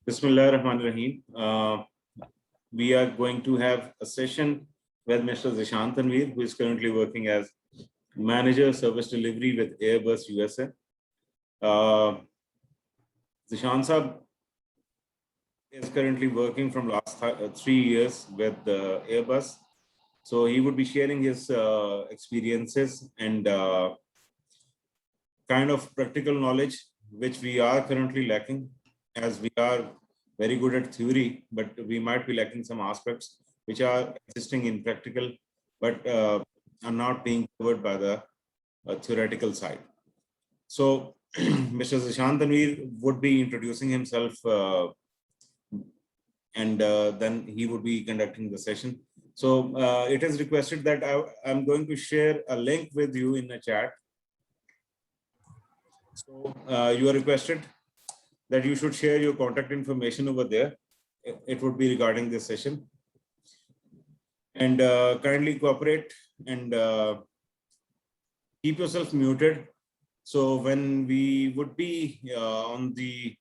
Bismillah ar-Rahman ar-Rahim. We are going to have a session with Mr. Zishan Tanveer, who is currently working as Manager Service Delivery with Airbus USA. Zishan Saab is currently working from last 3 years with Airbus. So he would be sharing his experiences and kind of practical knowledge, which we are currently lacking, as we are very good at theory, but we might be lacking some aspects which are existing in practical, but are not being covered by the theoretical side. So Mr. Zishan Tanveer would be introducing himself and then he would be conducting the session. So it is requested that I'm going to share a link with you in the chat. So you are requested that you should share your contact information over there. It would be regarding this session. And kindly cooperate and keep yourself muted. So when we would be on the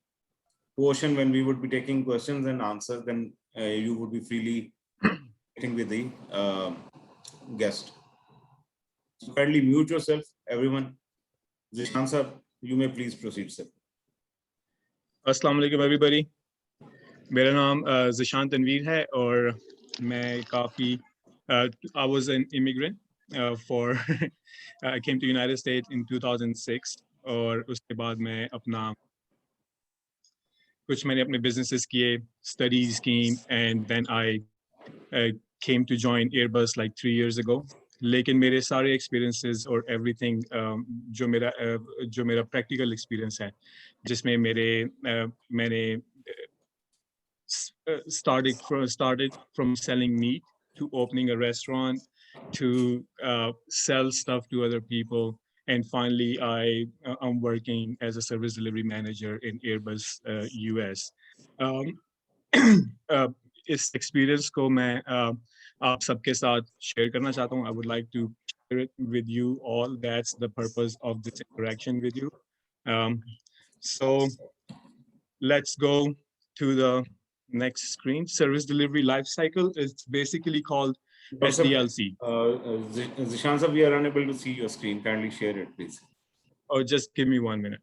portion, when we would be taking questions and answers, then you would be freely getting with the guest. So kindly mute yourself, everyone. Zishan sir, you may please proceed, sir. अस्सलाम वालेकुम everybody. मेरा नाम ज़िशान तनवीर है और मैं काफ़ी I was an immigrant for I came to United States in 2006 और उसके बाद मैं मैंने अपने businesses किए, studies की, and then I came to join Airbus like 3 years ago. लेकिन मेरे सारे experiences और everything जो मेरा practical experience है, जिसमें मैंने started from selling meat to opening a restaurant to sell stuff to other people, and finally I'm working as a service delivery manager in Airbus US. इस experience को मैं आप सबके साथ share करना चाहता हूँ. I would like to share it with you all. That's the purpose of this interaction with you. So let's go to the next screen. Service delivery life cycle is basically called SDLC. Zishan sir, we are unable to see your screen. Kindly share it, please. Oh, just give me 1 minute.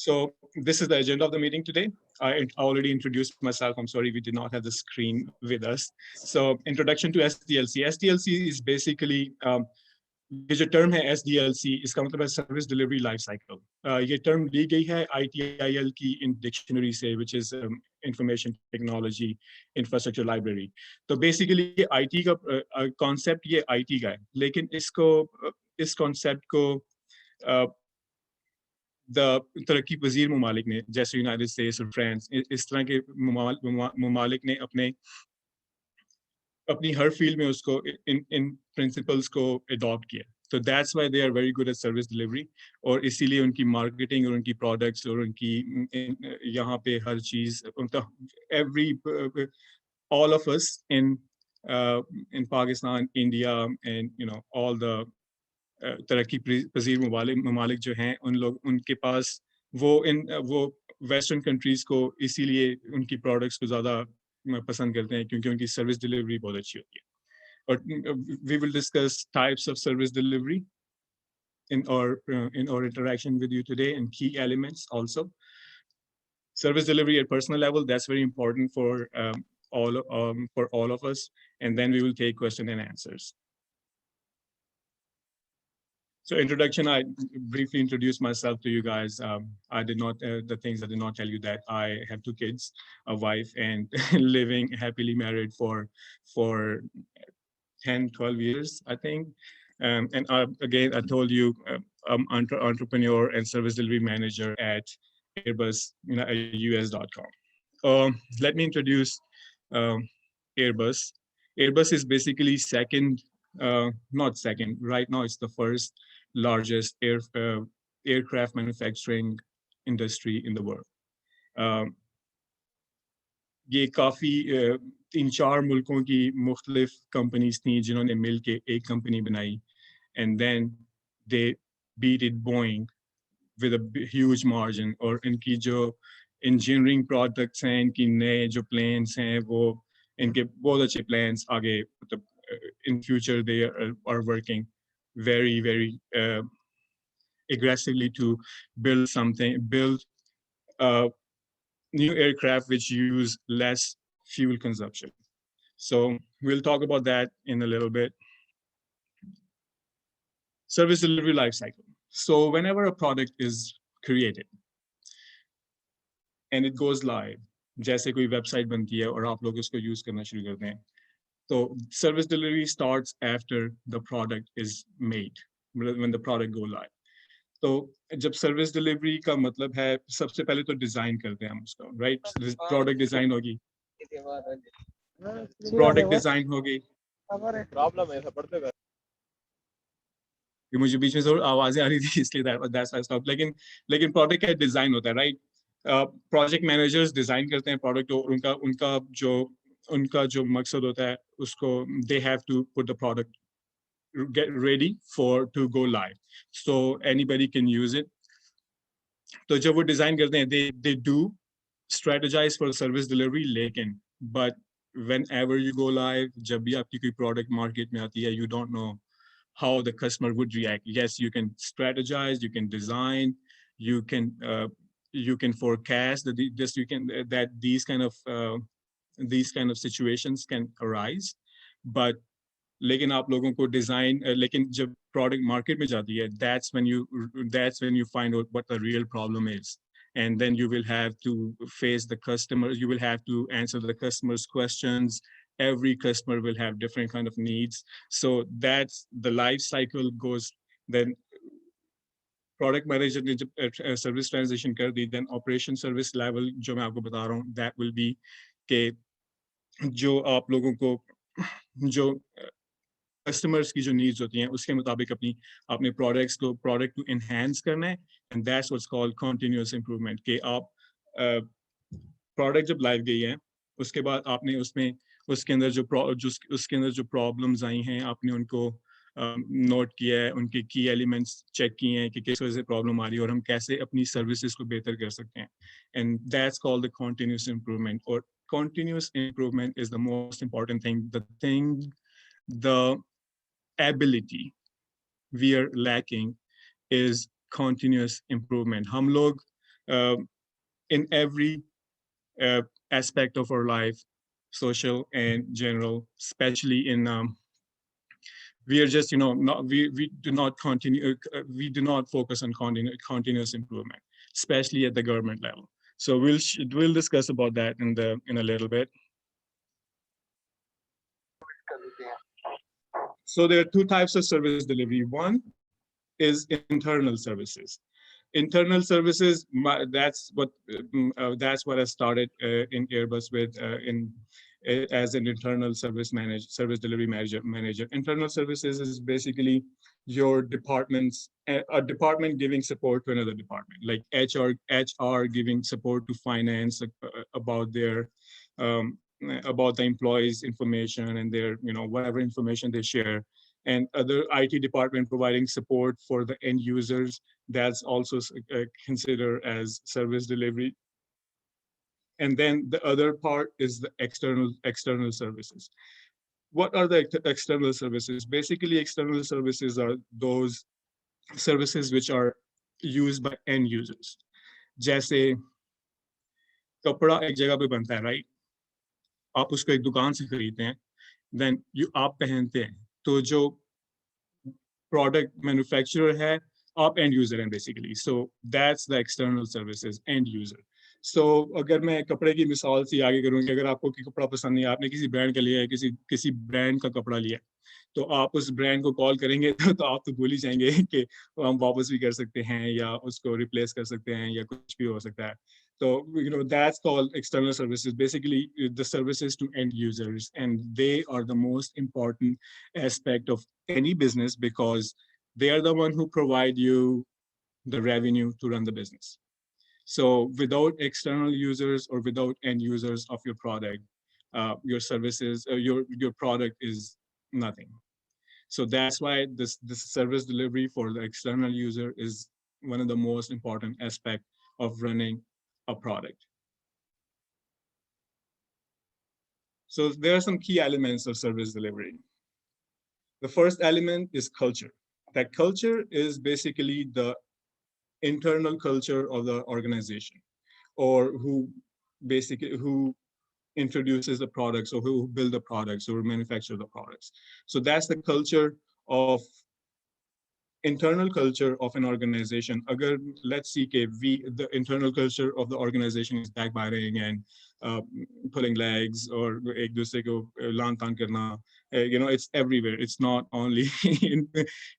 So this is the agenda of the meeting today. I already introduced myself. I'm sorry we did not have the screen with us. So introduction to SDLC. SDLC is basically ये जो term है SDLC, इसका मतलब है Service Delivery Life Cycle. ये term ली गई है ITIL की in dictionary से, which is Information Technology Infrastructure Library. तो basically ये IT का concept ये IT का है, लेकिन इस concept को तरक्की पजीर ममालिक ने, जैसे यूनाइटेड स्टेट्स और फ्रांस, इस तरह के ममालिक ने अपनी हर फील्ड में उसको इन प्रिंसिपल्स को अडॉप्ट किया. So that's why they are very good at service delivery. और इसीलिए उनकी मार्केटिंग और उनकी प्रोडक्ट्स और उनकी यहाँ पे हर चीज, all of us in Pakistan, India, and all the तरक्की पजीर ममालिक जो हैं, उनके पास वो वेस्टर्न कंट्रीज को इसीलिए उनकी प्रोडक्ट्स को ज़्यादा पसंद करते हैं क्योंकि उनकी सर्विस डिलीवरी बहुत अच्छी होती है. और we will discuss types of service delivery in our interaction with you today, and key elements also. Service delivery at personal level, that's very important for all of us, and then we will take question and answers. So introduction, I briefly introduced myself to you guys. I did not, the things I did not tell you that I have 2 kids, a wife, and living happily married for 10, 12 years, I think. And again, I told you, I'm entrepreneur and service delivery manager at Airbus, US.com. Let me introduce Airbus. Airbus is basically second, not second, right now it's the first largest aircraft manufacturing industry in the world. ये काफ़ी 3-4 मुल्कों की मुख्तलिफ companies थी जिन्होंने मिल के एक company बनाई and then they beat it Boeing with a huge margin और इनकी जो engineering products हैं इनकी नए जो planes हैं वो इनके बहुत अच्छे plans आगे मतलब in future they are working very aggressively to build new aircraft which use less fuel consumption. So we'll talk about that in a little bit. Service delivery life cycle. So whenever a product is created and it goes live, जैसे कोई website बनती है और आप लोग उसको use करना शुरू करते हैं, तो service delivery starts after the product is made, when the product go live. तो जब सर्विस डिलीवरी का मतलब है सबसे पहले तो डिजाइन करते हैं हम उसका, राइट? प्रोडक्ट डिजाइन होगी, प्रोडक्ट डिजाइन होगी, प्रॉब्लम है पढ़ते हुए ये मुझे बीच में जरूर आवाजें आ रही थी इसलिए दैट्स व्हाई स्टॉप, लेकिन प्रोडक्ट का डिजाइन होता है, राइट? प्रोजेक्ट मैनेजर्स डिजाइन करते हैं प्रोडक्ट और उनका जो मकसद होता है उसको they have to put the product get ready to go live so anybody can use it. तो जब वो डिजाइन करते हैं they do strategize for service delivery, लेकिन but whenever you go live, जब भी आपकी कोई product market में आती है, you don't know how the customer would react. Yes, you can strategize, you can design, you can forecast that these kind of situations can arise, but लेकिन आप लोगों को डिजाइन लेकिन जब प्रोडक्ट मार्केट में जाती है that's when you find out what the real problem is, and then you will have to face the customer, you will have to answer the customer's questions. Every customer will have different kind of needs, so that's the life cycle goes. Then product manager ने जब service transition कर दी, then operation service level जो मैं आपको बता रहा हूँ that will be के जो आप लोगों को जो कस्टमर्स की जो नीड्स होती हैं उसके मुताबिक अपने प्रोडक्ट्स को प्रोडक्ट को एनहांस करना है, and that's what's called continuous improvement. कि आप प्रोडक्ट जब लाइव गई है उसके बाद आपने उसके अंदर जो प्रॉब्लम्स आई हैं आपने उनको नोट किया है, उनके की एलिमेंट्स चेक किए हैं कि किस वजह से प्रॉब्लम आ रही है और हम कैसे अपनी सर्विसेज को बेहतर कर सकते हैं, and that's called the continuous improvement. और continuous improvement is the most important thing. The ability we are lacking is continuous improvement. हम लोग in every aspect of our life, social and general, especially in we are just we do not focus on continuous improvement, especially at the government level. So we'll discuss about that in a little bit. So there are two types of service delivery. One is internal services. Internal services, that's what I started in Airbus with as an internal service delivery manager. Internal services is basically your departments, a department giving support to another department, like HR giving support to finance about their about the employees' information and their whatever information they share, and other IT department providing support for the end users. That's also considered as service delivery. And then the other part is the external services. What are the external services? Basically, external services are those services which are used by end users. जैसे कपड़ा एक जगह पे बनता है, right? आप उसको एक दुकान से खरीदते हैं, then आप पहनते हैं, तो जो product manufacturer है, आप end user हैं basically. So that's the external services, end user. So अगर मैं कपड़े की मिसाल से आगे करूँ कि अगर आपको कपड़ा पसंद नहीं, आपने किसी ब्रांड का लिया है, किसी ब्रांड का कपड़ा लिया, तो आप उस ब्रांड को कॉल करेंगे तो आप तो भूल ही जाएंगे कि हम वापस भी कर सकते हैं या उसको रिप्लेस कर सकते हैं या कुछ भी हो सकता है. So, that's called external services, basically the services to end users. And they are the most important aspect of any business because they are the one who provide you the revenue to run the business. So without external users or without end users of your product, your services, your product is nothing. So that's why this service delivery for the external user is one of the most important aspect of running a product. So there are some key elements of service delivery. The first element is culture. That culture is basically the internal culture of the organization, or who introduces the products, or who build the products or manufacture the products. So that's the culture of internal culture of an organization. Agar let's see the internal culture of the organization is backbiting and pulling legs or ek dusre ko laan taan karna. It's everywhere. It's not only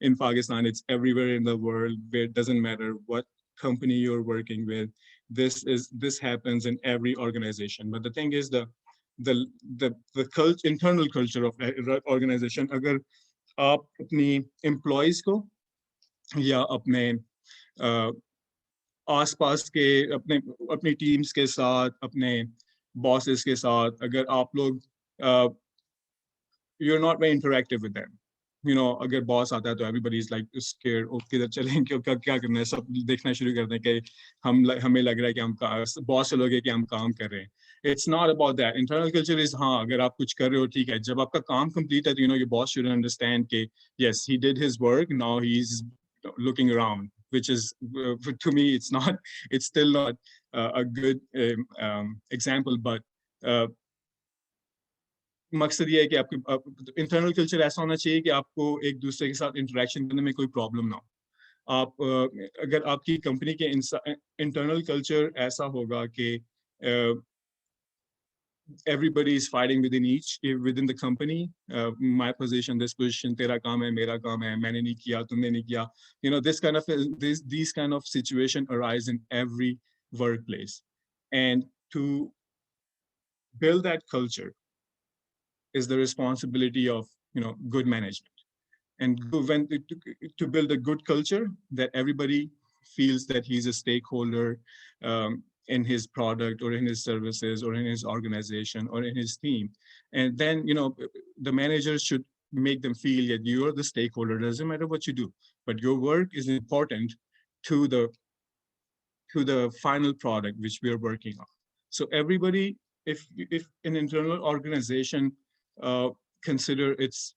in Pakistan. It's everywhere in the world. Where it doesn't matter what company you're working with. This happens in every organization. But the thing is the internal culture of organization. Agar आप अपनी employees को या अपने आसपास के अपनी teams के साथ, अपने बॉसेस के साथ, अगर आप लोग you're not very interactive with them. अगर बॉस आता है तो everybody is like scared, किधर चलें, क्या करना है, सब देखना शुरू कर दें कि हमें लग रहा है कि हम बॉस चलोगे कि हम काम कर रहे हैं. It's not about that. Internal culture is हाँ, अगर आप कुछ कर रहे हो ठीक है, जब आपका काम complete है तो your boss should understand कि yes, he did his work, now he's looking around, which is to me it's still not a good example, but मकसद ये है कि आपके इंटरनल कल्चर ऐसा होना चाहिए कि आपको एक दूसरे के साथ इंटरेक्शन करने में कोई प्रॉब्लम ना हो. अगर आपकी कंपनी के इंटरनल कल्चर ऐसा होगा कि everybody is fighting within the company, my position, this position, तेरा काम है, मेरा काम है, मैंने नहीं किया, तुमने नहीं किया. These kind of situation arise in every workplace, and to build that culture is the responsibility of good management. And to build a good culture that everybody feels that he's a stakeholder in his product or in his services or in his organization or in his team. And then the managers should make them feel that you're the stakeholder. It doesn't matter what you do, but your work is important to the final product which we are working on. So everybody, if an internal organization consider its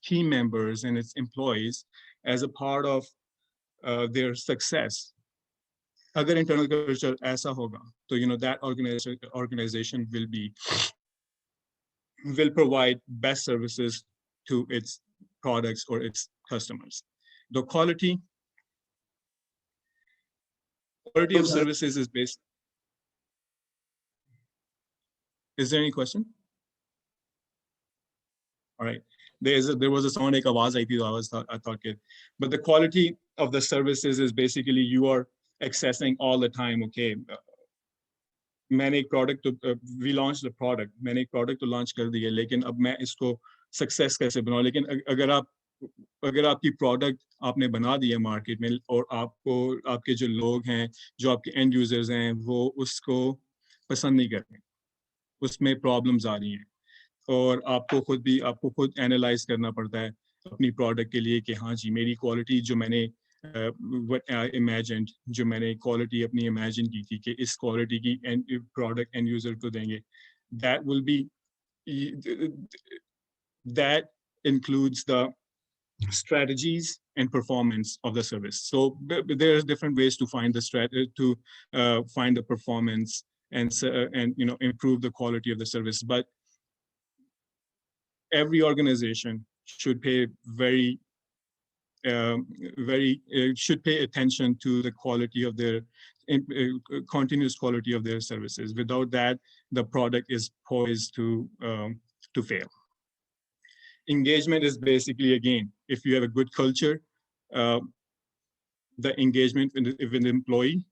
team members and its employees as a part of their success, agar internal culture aisa hoga, so that organization will provide best services to its products or its customers. The quality of services is based. Is there any question? All right. There was a sound like आवाज आई थी, so I thought it. But the quality of the services is basically you are accessing all the time. Okay, मैंने एक product we launched the product, मैंने एक product तो launch कर दिया, लेकिन अब मैं इसको success कैसे बनाऊं? लेकिन अगर आपकी product आपने बना दिया market में और आपके जो लोग हैं, जो आपके end users हैं, वो उसको पसंद नहीं करते, उसमें problems आ रही हैं, और आपको खुद एनालाइज करना पड़ता है अपनी प्रोडक्ट के लिए कि हाँ जी, मेरी क्वालिटी जो मैंने जो मैंने क्वालिटी अपनी इमेजिन की थी कि इस क्वालिटी की प्रोडक्ट एंड यूजर को देंगे, that includes the strategies and performance of the service. So there's different ways to find find the performance and improve the quality of the service. But every organization should pay should pay attention to the quality of their continuous quality of their services. Without that, the product is poised to fail. Engagement is basically, again, if you have a good culture, the engagement with the employee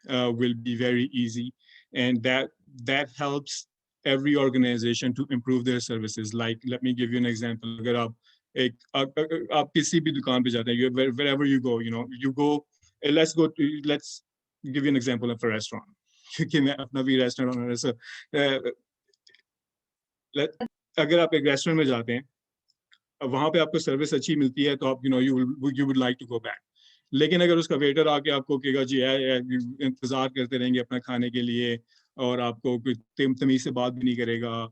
will be very easy, and that helps every organization to improve their services. Like, let me give you an example. अगर आप किसी भी दुकान पे जाते हैं, wherever you go, you go, let's give you an example of a restaurant. क्योंकि मैं अपना भी restaurant owner है, so अगर आप एक restaurant में जाते हैं, वहां पे आपको सर्विस अच्छी मिलती है, तो आप you would like to go back. लेकिन अगर उसका वेटर आके आपको कहेगा जी इंतजार करते रहेंगे अपना खाने के लिए, और आपको तमीज से बात भी नहीं करेगा,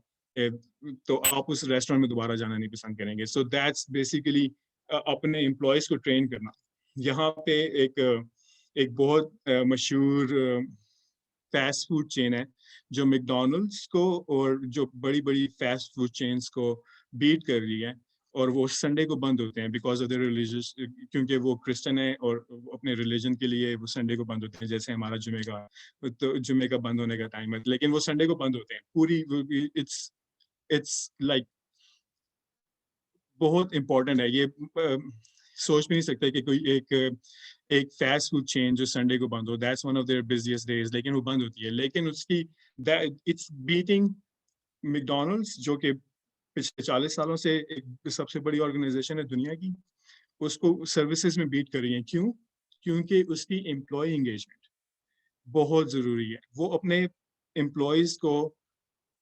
तो आप उस रेस्टोरेंट में दोबारा जाना नहीं पसंद करेंगे. सो दैट्स बेसिकली अपने एम्प्लॉयज को ट्रेन करना. यहाँ पे एक बहुत मशहूर फास्ट फूड चेन है जो मैकडॉनल्ड्स को और जो बड़ी बड़ी फास्ट फूड चेन्स को बीट कर रही है, और वो संडे को बंद होते हैं बिकॉज ऑफ द रिलीजियस, क्योंकि वो क्रिश्चियन है और अपने रिलीजन के लिए वो संडे को बंद होते हैं. जैसे हमारा जुमे का, तो जुमे का बंद होने का टाइम है, लेकिन वो संडे को बंद होते हैं. पूरी इट्स लाइक बहुत इंपॉर्टेंट है ये. सोच भी नहीं सकते कि कोई एक फास्ट फूड चेन जो संडे को बंद हो, that's one of their busiest days, लेकिन वो बंद होती है. लेकिन उसकी इट्स बीटिंग मैकडॉनल्ड्स, जो कि पिछले 40 सालों से एक सबसे बड़ी ऑर्गेनाइजेशन है दुनिया की, उसको सर्विसेज में बीट कर रही है. क्यों? क्योंकि उसकी एम्प्लॉय एंगेजमेंट बहुत जरूरी है. वो अपने एम्प्लॉयज को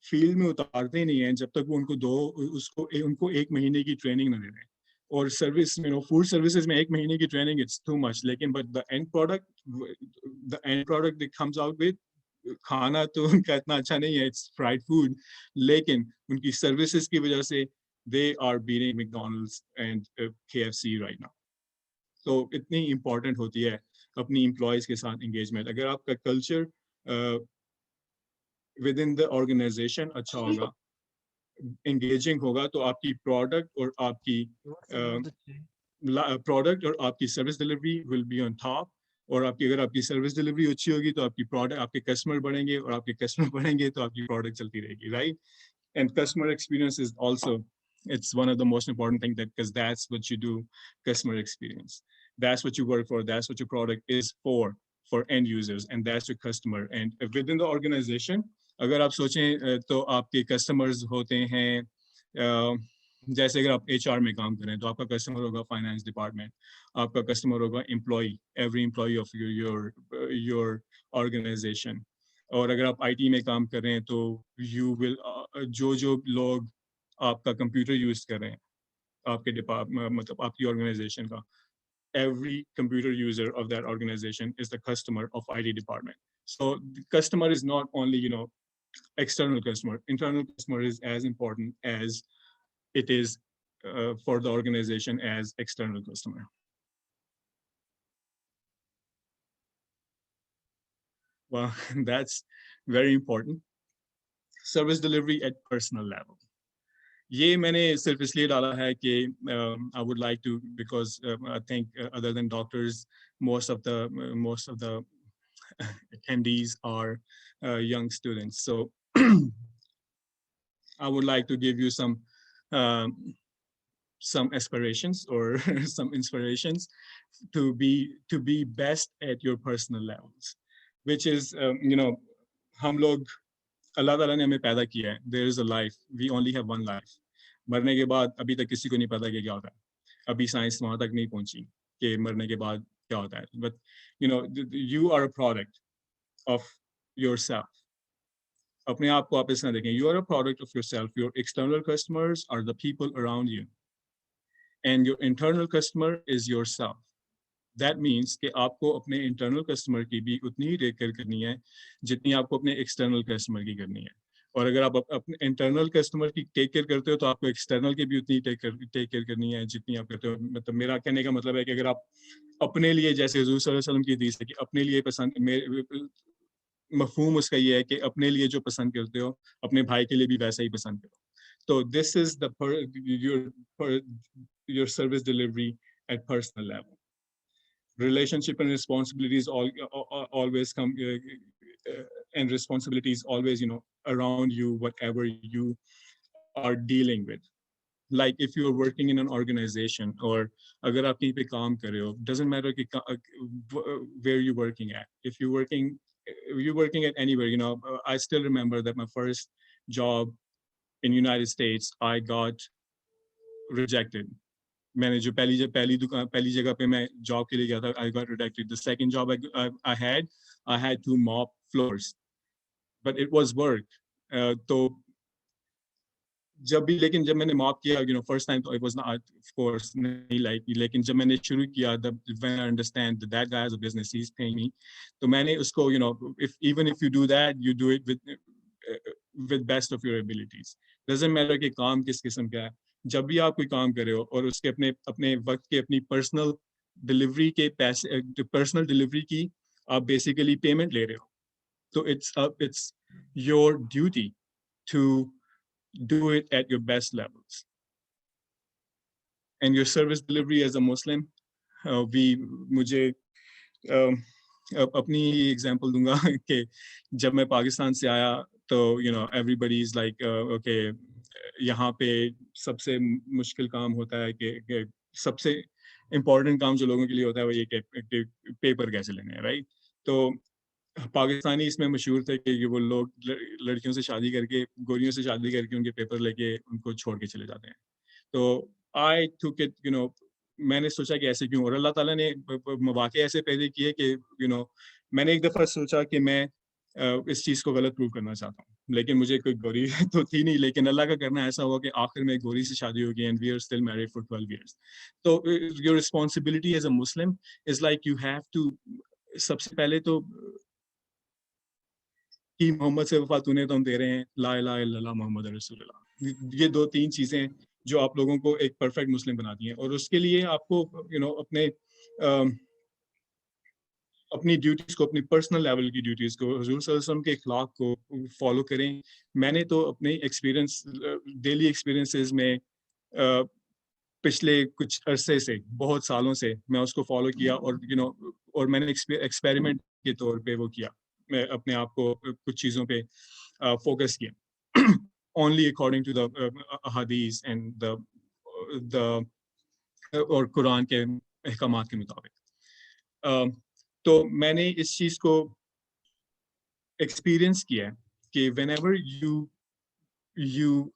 फील्ड में उतारते ही नहीं है जब तक वो उनको 1 महीने की ट्रेनिंग ना दे दें. और सर्विस फूड सर्विसेज में 1 महीने की ट्रेनिंग इट्स टू मच, लेकिन but the end product that comes out with, खाना तो उनका इतना अच्छा नहीं है, इट्स फ्राइड फूड, लेकिन उनकी सर्विसेज की वजह से they are beating McDonald's and KFC right now. तो इतनी इंपॉर्टेंट होती है अपनी एम्प्लॉयज के साथ एंगेजमेंट. अगर आपका culture within the organisation अच्छा होगा, एंगेजिंग होगा, तो आपकी प्रोडक्ट और आपकी service delivery will be on top. और अगर आपकी सर्विस डिलीवरी अच्छी होगी तो आपकी प्रोडक्ट, आपके कस्टमर बढ़ेंगे, और आपके कस्टमर बढ़ेंगे तो आपकी प्रोडक्ट चलती रहेगी, right? And customer experience is also, it's one of the most important things, that because that's what you do, customer experience, that's what you work for, that's what your product is for end users, and that's your customer. And within the organization, अगर आप सोचें तो आपके customers होते हैं, जैसे अगर आप HR में काम करें तो आपका कस्टमर होगा फाइनेंस डिपार्टमेंट, आपका कस्टमर होगा employee, every employee of your organisation. और अगर आप IT में काम कर रहे हैं तो यू विल, जो लोग आपका कंप्यूटर यूज कर रहे हैं आपके डिपार्टमेंट, मतलब आपकी ऑर्गेनाइजेशन का, every computer user of that organization is the customer of IT department. So the customer is not only external customer, internal customer is as important as it is for the organization as external customer. Well, that's very important. Service delivery at personal level. ये मैंने सिर्फ इसलिए डाला है कि I would like to, because I think other than doctors, most of the attendees are young students. So I would like to give you some aspirations or some inspirations to be best at your personal levels, which is हम लोग, अल्लाह ताला ने हमें पैदा किया है. There is a life. We only have one life. मरने के बाद अभी तक किसी को नहीं पता कि क्या होता है. अभी साइंस वहां तक नहीं पहुंची कि मरने के बाद क्या होता है. But you are a product of yourself. अपने आप को आप इस तरह देखें. You are a product of yourself. Your external customers are the people around you, and your internal customer is yourself. That means कि आपको अपने इंटरनल कस्टमर की भी उतनी ही टेक केयर करनी है जितनी आपको अपने एक्सटर्नल कस्टमर की करनी है. और अगर आप अपने इंटरनल कस्टमर की टेक केयर करते हो तो आपको एक्सटर्नल की भी उतनी टेक केयर करनी है जितनी आप करते हो. मतलब मेरा कहने का मतलब है कि अगर आप अपने लिए, जैसे हुजूर सल्लल्लाहु अलैहि वसल्लम की हदीस है कि अपने लिए पसंद, मफहूम उसका ये है कि अपने लिए जो पसंद करते हो अपने भाई के लिए भी वैसा ही पसंद करो. तो this is your service delivery at personal level. Relationship and responsibilities always come, and responsibilities always around you, whatever you are dealing with. like if you are working in an organization or अगर आप कहीं पे काम कर रहे हो, doesn't matter कि where you're working at. If you're working at anywhere, you know, I still remember that my first job in United States, I got rejected. मैंने जो पहली जगह पे मैं जॉब के लिए गया था, I got rejected. The second job I had to mop floors, but it was work. तो लेकिन जब मैंने मॉप किया, you know, first time, it was not, of course, नहीं like, लेकिन जब मैंने शुरू किया, when I understand that guy has a business, he's paying me, तो मैंने उसको, you know, even if you do that, you do it with best of your abilities. Doesn't matter कि काम किस किस्म का है, जब भी आप कोई काम कर रहे हो और उसके अपने वक्त के अपनी पर्सनल डिलीवरी के पैसे, पर्सनल डिलीवरी की आप बेसिकली पेमेंट ले रहे हो, तो it's your duty to do it at your best levels. And your service delivery as a Muslim, मुझे अपनी एग्जांपल दूंगा कि जब मैं पाकिस्तान से आया तो you know everybody is like okay, यहाँ पे सबसे मुश्किल काम होता है कि सबसे इम्पोर्टेंट काम जो लोगों के लिए होता है वो ये कि पेपर कैसे लेने हैं, राइट? तो पाकिस्तानी इसमें मशहूर थे कि वो लोग लड़कियों से शादी करके, गोरियों से शादी करके उनके पेपर लेके उनको छोड़ के चले जाते हैं. तो आई टुक इट, यू नो, मैंने सोचा कि ऐसे क्यों, और अल्लाह ताला ने मौके ऐसे पैदा किए कि यू नो मैंने एक दफ़ा सोचा कि मैं इस चीज़ को गलत प्रूव करना चाहता हूँ, लेकिन मुझे कोई गोरी तो थी नहीं, लेकिन अल्लाह का करना ऐसा हुआ कि आखिर में गोरी से शादी हो गई and we are still married for 12 years. तो your responsibility as a Muslim is like you have to, सबसे पहले तो कि मोहम्मद से वफा तूने तो हम दे रहे हैं, ला इलाहा इल्लल्लाह मोहम्मद रसूलुल्लाह. ये 2-3 चीजें जो आप लोगों को एक परफेक्ट मुस्लिम बनाती हैं, और उसके लिए आपको यू नो अपनी ड्यूटीज को, अपनी पर्सनल लेवल की ड्यूटीज को, हुजूर सल्लल्लाहु अलैहि वसल्लम के अखलाक को फॉलो करें. मैंने तो अपने एक्सपीरियंस, डेली एक्सपीरियंसेस में पिछले कुछ अरसे से, बहुत सालों से मैं उसको फॉलो किया, और यू नो और मैंने एक्सपेरिमेंट के तौर पे वो किया, मैं अपने आप को कुछ चीज़ों पे फोकस किया ओनली अकॉर्डिंग टू द हदीस एंड द और कुरान के अहकामात के मुताबिक. तो मैंने इस चीज़ को एक्सपीरियंस किया कि whenever you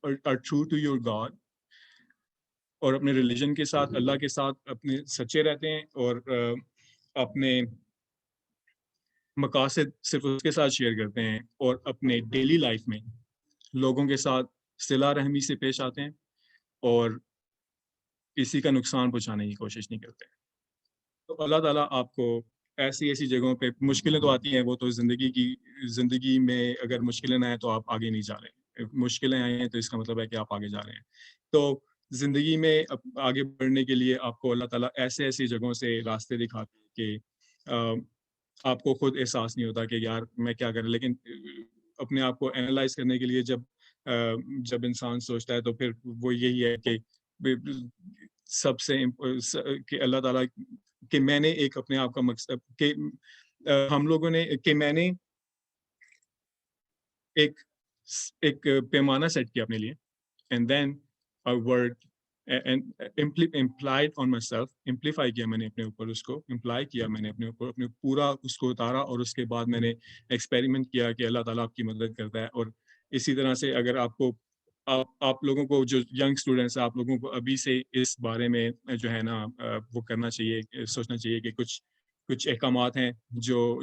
are true to your God और अपने रिलीजन के साथ, अल्लाह के साथ अपने सच्चे रहते हैं, और अपने मकासद सिर्फ उसके साथ शेयर करते हैं, और अपने डेली लाइफ में लोगों के साथ सिला रहमी से पेश आते हैं, और किसी का नुकसान पहुंचाने की कोशिश नहीं करते. तो अल्लाह ताला आपको ऐसी जगहों पे, मुश्किलें तो आती हैं, वो तो ज़िंदगी में अगर मुश्किलें ना आए तो आप आगे नहीं जा रहे. मुश्किलें आई हैं तो इसका मतलब है कि आप आगे जा रहे हैं. तो ज़िंदगी में आगे बढ़ने के लिए आपको अल्लाह ताला ऐसी जगहों से रास्ते दिखाते हैं कि आपको खुद एहसास नहीं होता कि यार मैं क्या करूं, लेकिन अपने आप को एनालाइज करने के लिए जब इंसान सोचता है तो फिर वो यही है कि सबसे कि अल्लाह ताला कि मैंने एक अपने आप का मकसद कि हम लोगों ने कि मैंने एक पैमाना सेट किया अपने लिए, and then I worked and implied on myself, इम्प्लीफाई किया मैंने अपने ऊपर, उसको इम्प्लाई किया मैंने अपने ऊपर, अपने पूरा उसको उतारा, और उसके बाद मैंने एक्सपेरिमेंट किया कि अल्लाह ताला आपकी मदद करता है. और इसी तरह से अगर आपको आप लोगों को, जो यंग स्टूडेंट्स हैं, आप लोगों को अभी से इस बारे में जो है ना वो करना चाहिए, सोचना चाहिए कि कुछ अहकामात हैं जो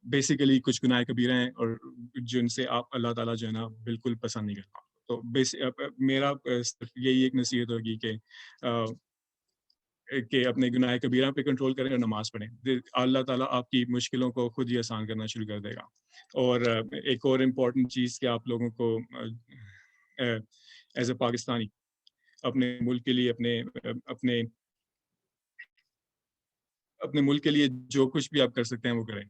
बेसिकली कुछ गुनाह कबीरा हैं, और जिनसे आप अल्लाह ताला जो है ना बिल्कुल पसंद नहीं करता. तो मेरा सिर्फ यही एक नसीहत होगी कि अपने गुनाह कबीरा पे कंट्रोल करें और नमाज पढ़ें. अल्लाह ताला आपकी मुश्किलों को खुद ही आसान करना शुरू कर देगा. और एक और इम्पॉर्टेंट चीज़ कि आप लोगों को एज ए पाकिस्तानी अपने मुल्क के लिए, अपने मुल्क के लिए जो कुछ भी आप कर सकते हैं वो करें.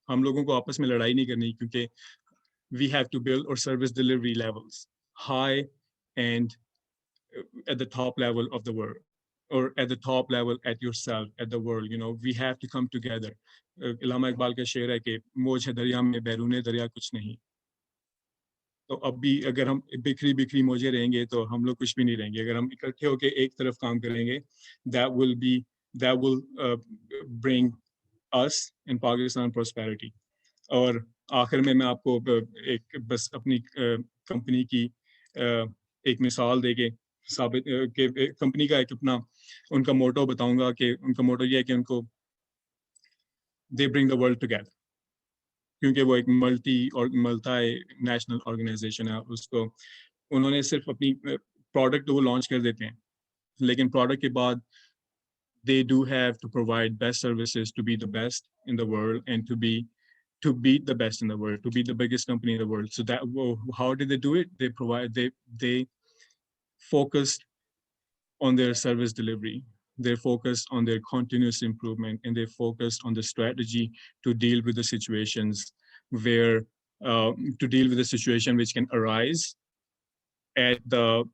हम लोगों को आपस में लड़ाई नहीं करनी, क्योंकि we have to build our service delivery levels high and at the top level of the world, or at the top level at yourself, at the world, you know, we have to come together. इलामा इकबाल का शेर है कि मौज है दरिया में बैरूने दरिया कुछ नहीं. तो अब भी अगर हम बिखरी बिखरी मौजें रहेंगे तो हम लोग कुछ भी नहीं रहेंगे। अगर हम इकट्ठे होकर एक तरफ काम करेंगे, that will bring us in Pakistan prosperity. और आखिर में मैं आपको एक बस अपनी कंपनी की एक मिसाल देके साबित कि कंपनी का एक अपना उनका मोटो बताऊंगा कि उनका मोटो ये है कि उनको they bring the world together, क्योंकि वो एक मल्टी नेशनल ऑर्गेनाइजेशन है। उसको उन्होंने सिर्फ अपनी प्रोडक्ट वो लॉन्च कर देते हैं, लेकिन प्रोडक्ट के बाद they do have to provide best services to be the best in the world and to be the best in the world, to be the biggest company in the world. So that, how did they do it? They focused on their service delivery. They focused on their continuous improvement, and they focused on the strategy to deal with the situations where to deal with the situation which can arise at the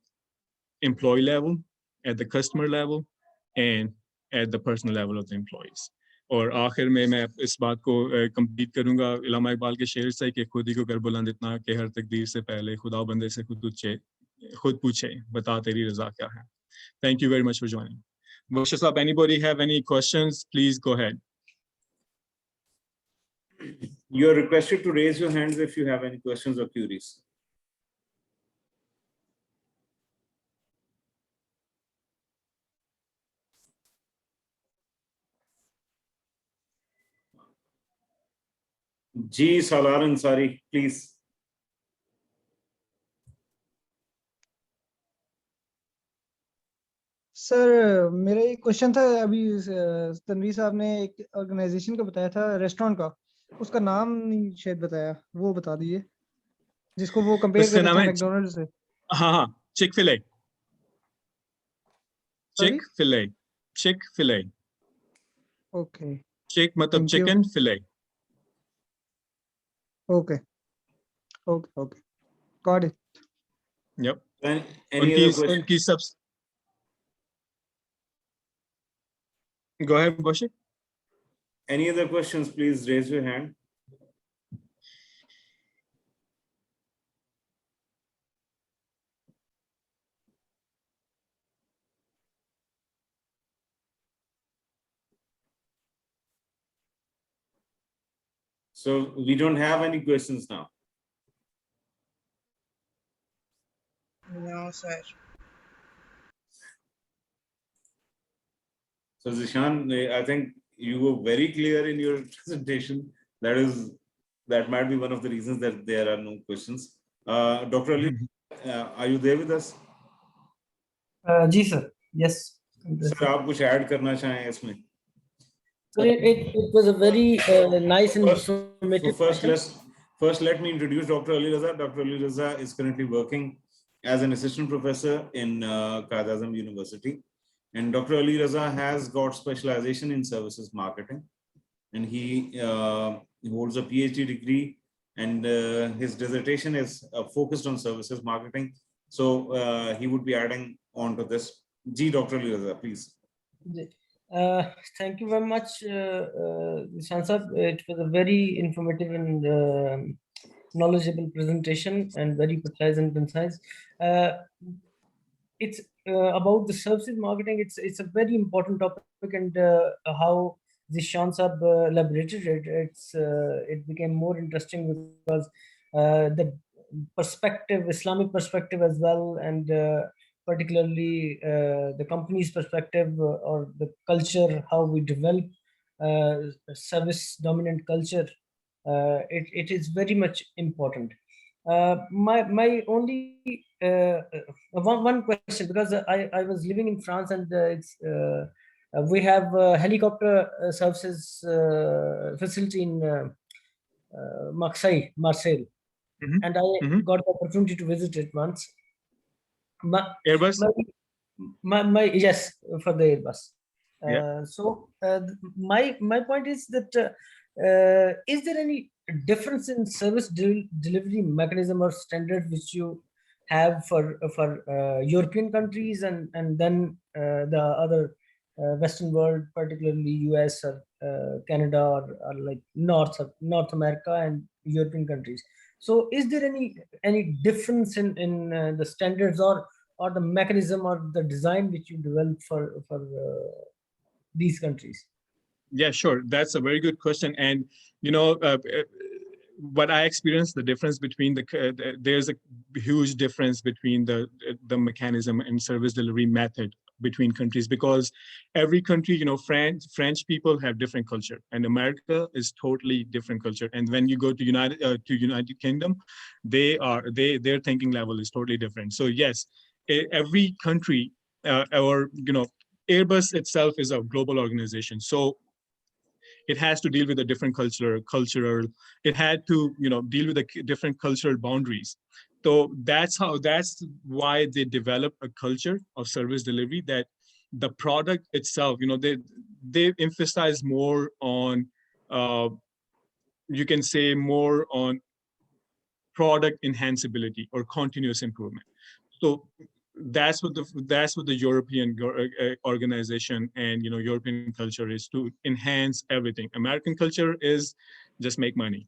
employee level, at the customer level, and at the personal level of the employees. और आखिर में मैं इस बात को complete करूंगा इलामा इकबाल के शेर से कि खुद ही को कर बुलंद इतना कि हर तकदीर से पहले खुदा बंदे से खुद पूछे बता तेरी रजा क्या है. Thank you very much for joining. Moshe Saab, anybody have any questions? Please go ahead. You are requested to raise your hands if you have any questions or queries. Ji Salar Ansari, please. Sir मेरा एक question था। अभी तनवीर साहब ने एक organisation का बताया था, रेस्टोरेंट का, उसका नाम नहीं शायद बताया, वो बता दीजिए जिसको वो कंपेयर उसका कर नाम रहे थे है मैकडॉनल्ड से। हाँ Chick-fil-A. Sorry? Chick-fil-A. Chick-fil-A. Okay, Chick मतलब Thank you. chicken, filet. Okay okay okay, got it. Yep. Any other question? उनकी सब Go ahead, Moshe. Any other questions? Please raise your hand. So we don't have any questions now. No, sir. So Zishan, I think you were very clear in your presentation. That might be one of the reasons that there are no questions. Dr. Ali, are you there with us? जी sir, yes. Sir, आप कुछ add करना चाहें इसमें? So it was a very nice and So informative first, session. let me introduce Dr. Ali Raza. Dr. Ali Raza is currently working as an assistant professor in Quaid Azam University. And Dr. Ali Raza has got specialization in services marketing. And he holds a PhD degree, and his dissertation is focused on services marketing. So he would be adding on to this. Ji, Dr. Ali Raza, please. Thank you very much, Nishan sir. It was a very informative and knowledgeable presentation and very precise and concise. It's about the services marketing. It's a very important topic, and how Zishan sir elaborated it. It became more interesting because the perspective, Islamic perspective as well, and particularly the company's perspective or the culture, how we develop service dominant culture. It is very much important. My only one question, because I was living in France, and we have helicopter services facility in Marseille, and I got the opportunity to visit it once. Airbus? Yes, for the Airbus. Yeah. So my point is that is there any difference in service delivery mechanism or standard which you have for European countries and then the other Western world, particularly US or Canada or like North America and European countries? So is there any difference in the standards or the mechanism or the design which you developed for these countries? Yeah, sure. That's a very good question. And, you know, what I experienced, the difference between there's a huge difference between the mechanism and service delivery method between countries, because every country, you know, French people have different culture, and America is totally different culture. And when you go to United Kingdom, their thinking level is totally different. So yes, every country, or, you know, Airbus itself is a global organization. So it has to deal with a different cultural, it had to, you know, deal with the different cultural boundaries. So that's why they develop a culture of service delivery, that the product itself, you know, they emphasize more on, you can say more on product enhanceability or continuous improvement. So that's what the European organization and, you know, European culture is, to enhance everything. American culture is just make money.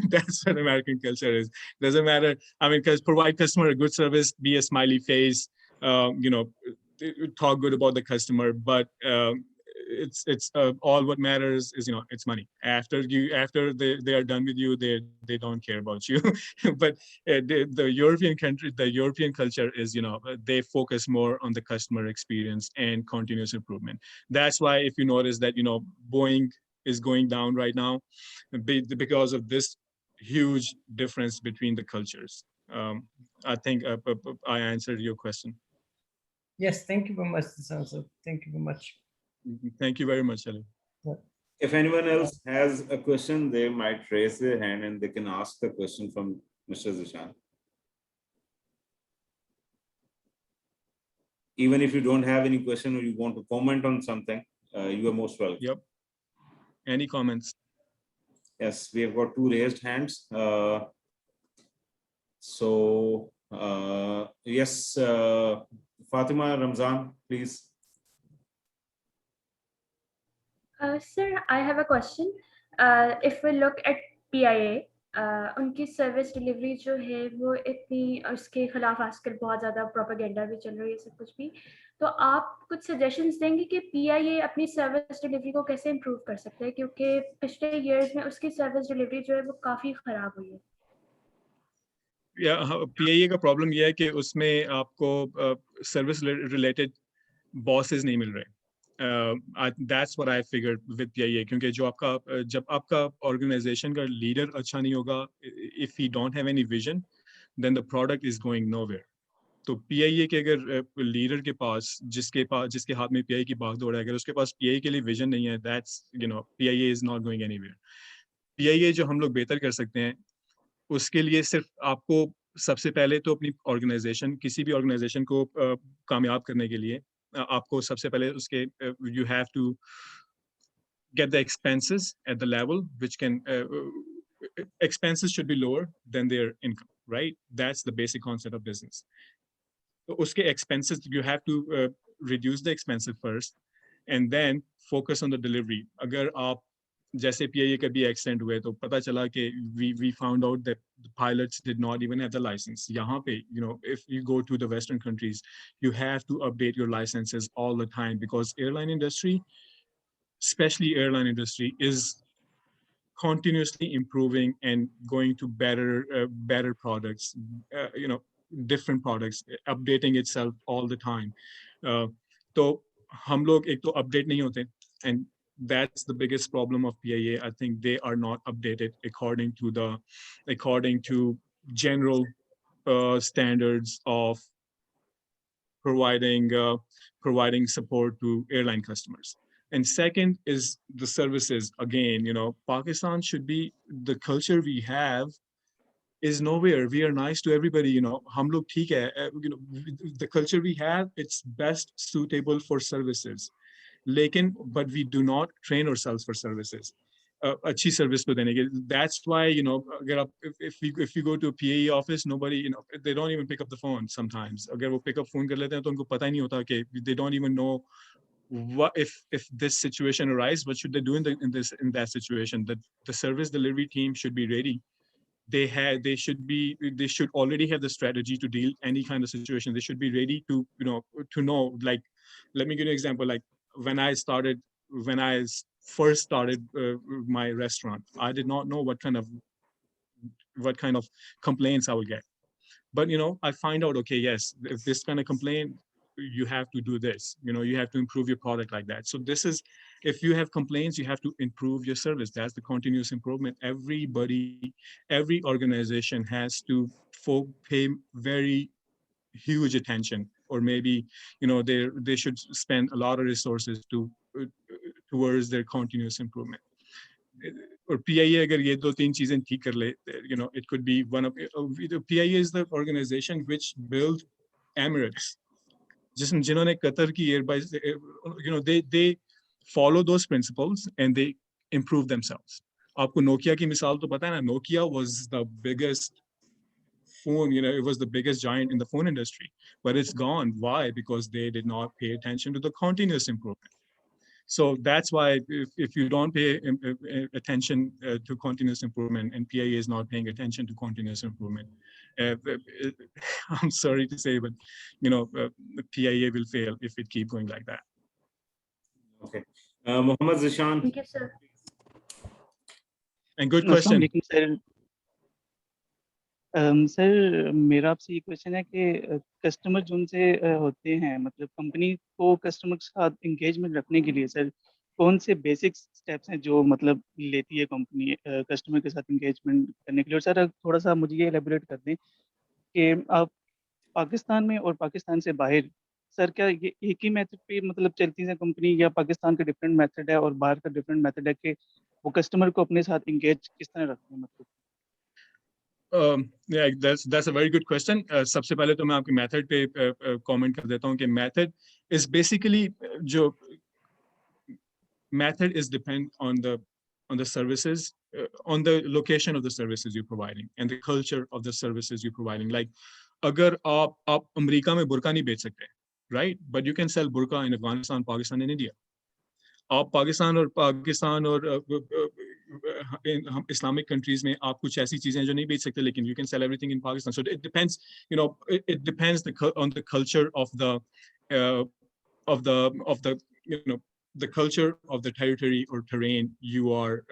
That's what American culture is. Doesn't matter. I mean, because provide customer a good service, be a smiley face, you know, talk good about the customer, but it's all what matters is, you know, it's money. After they are done with you, they don't care about you. But the European culture is, you know, they focus more on the customer experience and continuous improvement. That's why, if you notice that, you know, Boeing is going down right now because of this huge difference between the cultures. I think I answered your question. Yes, thank you very much, Sansar. Thank you very much. Thank you very much, Ali. If anyone else has a question, they might raise their hand and they can ask the question from Mr. Zishan. Even if you don't have any question or you want to comment on something, you are most welcome. Yep. Any comments? Yes, we have got 2 raised hands. Yes, Fatima Ramzan, please. Sir, I have a question. If we look at PIA, उनकी service delivery जो है वो इतनी, उसके खिलाफ आजकल बहुत ज़्यादा प्रोपेगेंडा भी चल रही है, सब कुछ भी, तो आप कुछ सजेशंस देंगे कि PIA अपनी सर्विस डिलीवरी को कैसे इम्प्रूव कर सकते हैं, क्योंकि पिछले ईयर्स में उसकी सर्विस डिलीवरी जो है वो काफ़ी ख़राब हुई है. PIA का प्रॉब्लम यह है कि उसमें आपको सर्विस रिलेटेड बॉसेस नहीं मिल रहे. That's what I figured with PIA, क्योंकि जब आपका ऑर्गेनाइजेशन का लीडर अच्छा नहीं होगा, if we don't have any vision, then the product is going nowhere. तो PIA के अगर लीडर के पास जिसके हाथ में PIA की बागडोर है, अगर उसके पास PIA के लिए विजन नहीं है, that's, you know, PIA is not going anywhere. PIA जो हम लोग बेहतर कर सकते हैं, उसके लिए सिर्फ आपको सबसे पहले तो अपनी ऑर्गेनाइजेशन, किसी भी ऑर्गेनाइजेशन को कामयाब करने के लिए आपको सबसे पहले उसके you have to get the expenses at the level which can expenses should be lower than their income, right? That's the basic concept of business. So uske expenses, you have to reduce the expenses first and then focus on the delivery. Agar aap जैसे PIA का भी accident हुए तो पता चला कि we found out that the pilots did not even have the license. यहाँ पे, you know, if you go to the Western countries, you have to update your licenses all the time, because airline industry, especially airline industry, is continuously improving and going to better products, you know, different products, updating itself all the time. तो हम लोग एक तो update नहीं होते, and that's the biggest problem of PIA. I think they are not updated according to general standards of providing support to airline customers. And second is the services. Again, you know, Pakistan should be, the culture we have is nowhere. We are nice to everybody, you know. Hum log theek hai, you know, the culture we have, it's best suitable for services. But we do not train ourselves for services. Achhi service to dene ke. That's why, you know, if you go to a PAE office, nobody, you know, they don't even pick up the phone sometimes. Agar wo pick up phone kar lete hain, to unko pata hi nahi hota ke, they don't even know what if this situation arises, what should they do in that situation. That the service delivery team should be ready they should already have the strategy to deal any kind of situation. They should be ready to, to know, like, let me give you an example. Like when I first started my restaurant, I did not know what kind of complaints I will get. But I find out, okay, yes, if this kind of complaint, you have to do this, you have to improve your product like that. So this is, if you have complaints, you have to improve your service. That's the continuous improvement. Every organization has to pay very huge attention, or maybe they should spend a lot of resources towards their continuous improvement. Or PIA अगर ये दो तीन चीजें ठीक कर ले, it could be one of PIA is the organization which built Emirates, जिन्होंने Qatar की airbase, they follow those principles and they improve themselves. आपको Nokia की मिसाल तो पता है ना, Nokia was the biggest phone, it was the biggest giant in the phone industry, but it's gone. Why? Because they did not pay attention to the continuous improvement. So that's why if you don't pay attention to continuous improvement, and PIA is not paying attention to continuous improvement, I'm sorry to say, but PIA will fail if it keep going like that. Okay, Mohammad Zishan. Thank you, sir. And good question. Sir मेरा आपसे ये question है कि customer जो उनसे होते हैं, मतलब कंपनी को कस्टमर के साथ एंगेजमेंट रखने के लिए सर कौन से बेसिक स्टेप्स हैं जो मतलब लेती है कंपनी कस्टमर के साथ एंगेजमेंट करने के लिए? और सर थोड़ा सा मुझे ये एलेबोरेट कर दें कि आप पाकिस्तान में और पाकिस्तान से बाहर सर क्या ये एक ही मेथड पे मतलब चलती है कंपनी, या पाकिस्तान का डिफरेंट मेथड है और बाहर का डिफरेंट मेथड है कि वो कस्टमर को अपने साथ एंगेज किस तरह रखते हैं? मतलब Yeah, that's a very good question. सबसे पहले तो मैं आपके method पे comment कर देता हूँ कि method is basically जो method is depend on the services, on the location of the services you're providing and the culture of the services you're providing. Like अगर आप अमेरिका में बुर्का नहीं बेच सकते, right? But you can sell burqa in Afghanistan, Pakistan, and India. आप पाकिस्तान और Islamic countries में आप कुछ ऐसी चीजें जो नहीं बेच सकते, लेकिन you can sell everything in Pakistan. So it depends, it depends on the culture of the the culture of the territory or terrain you are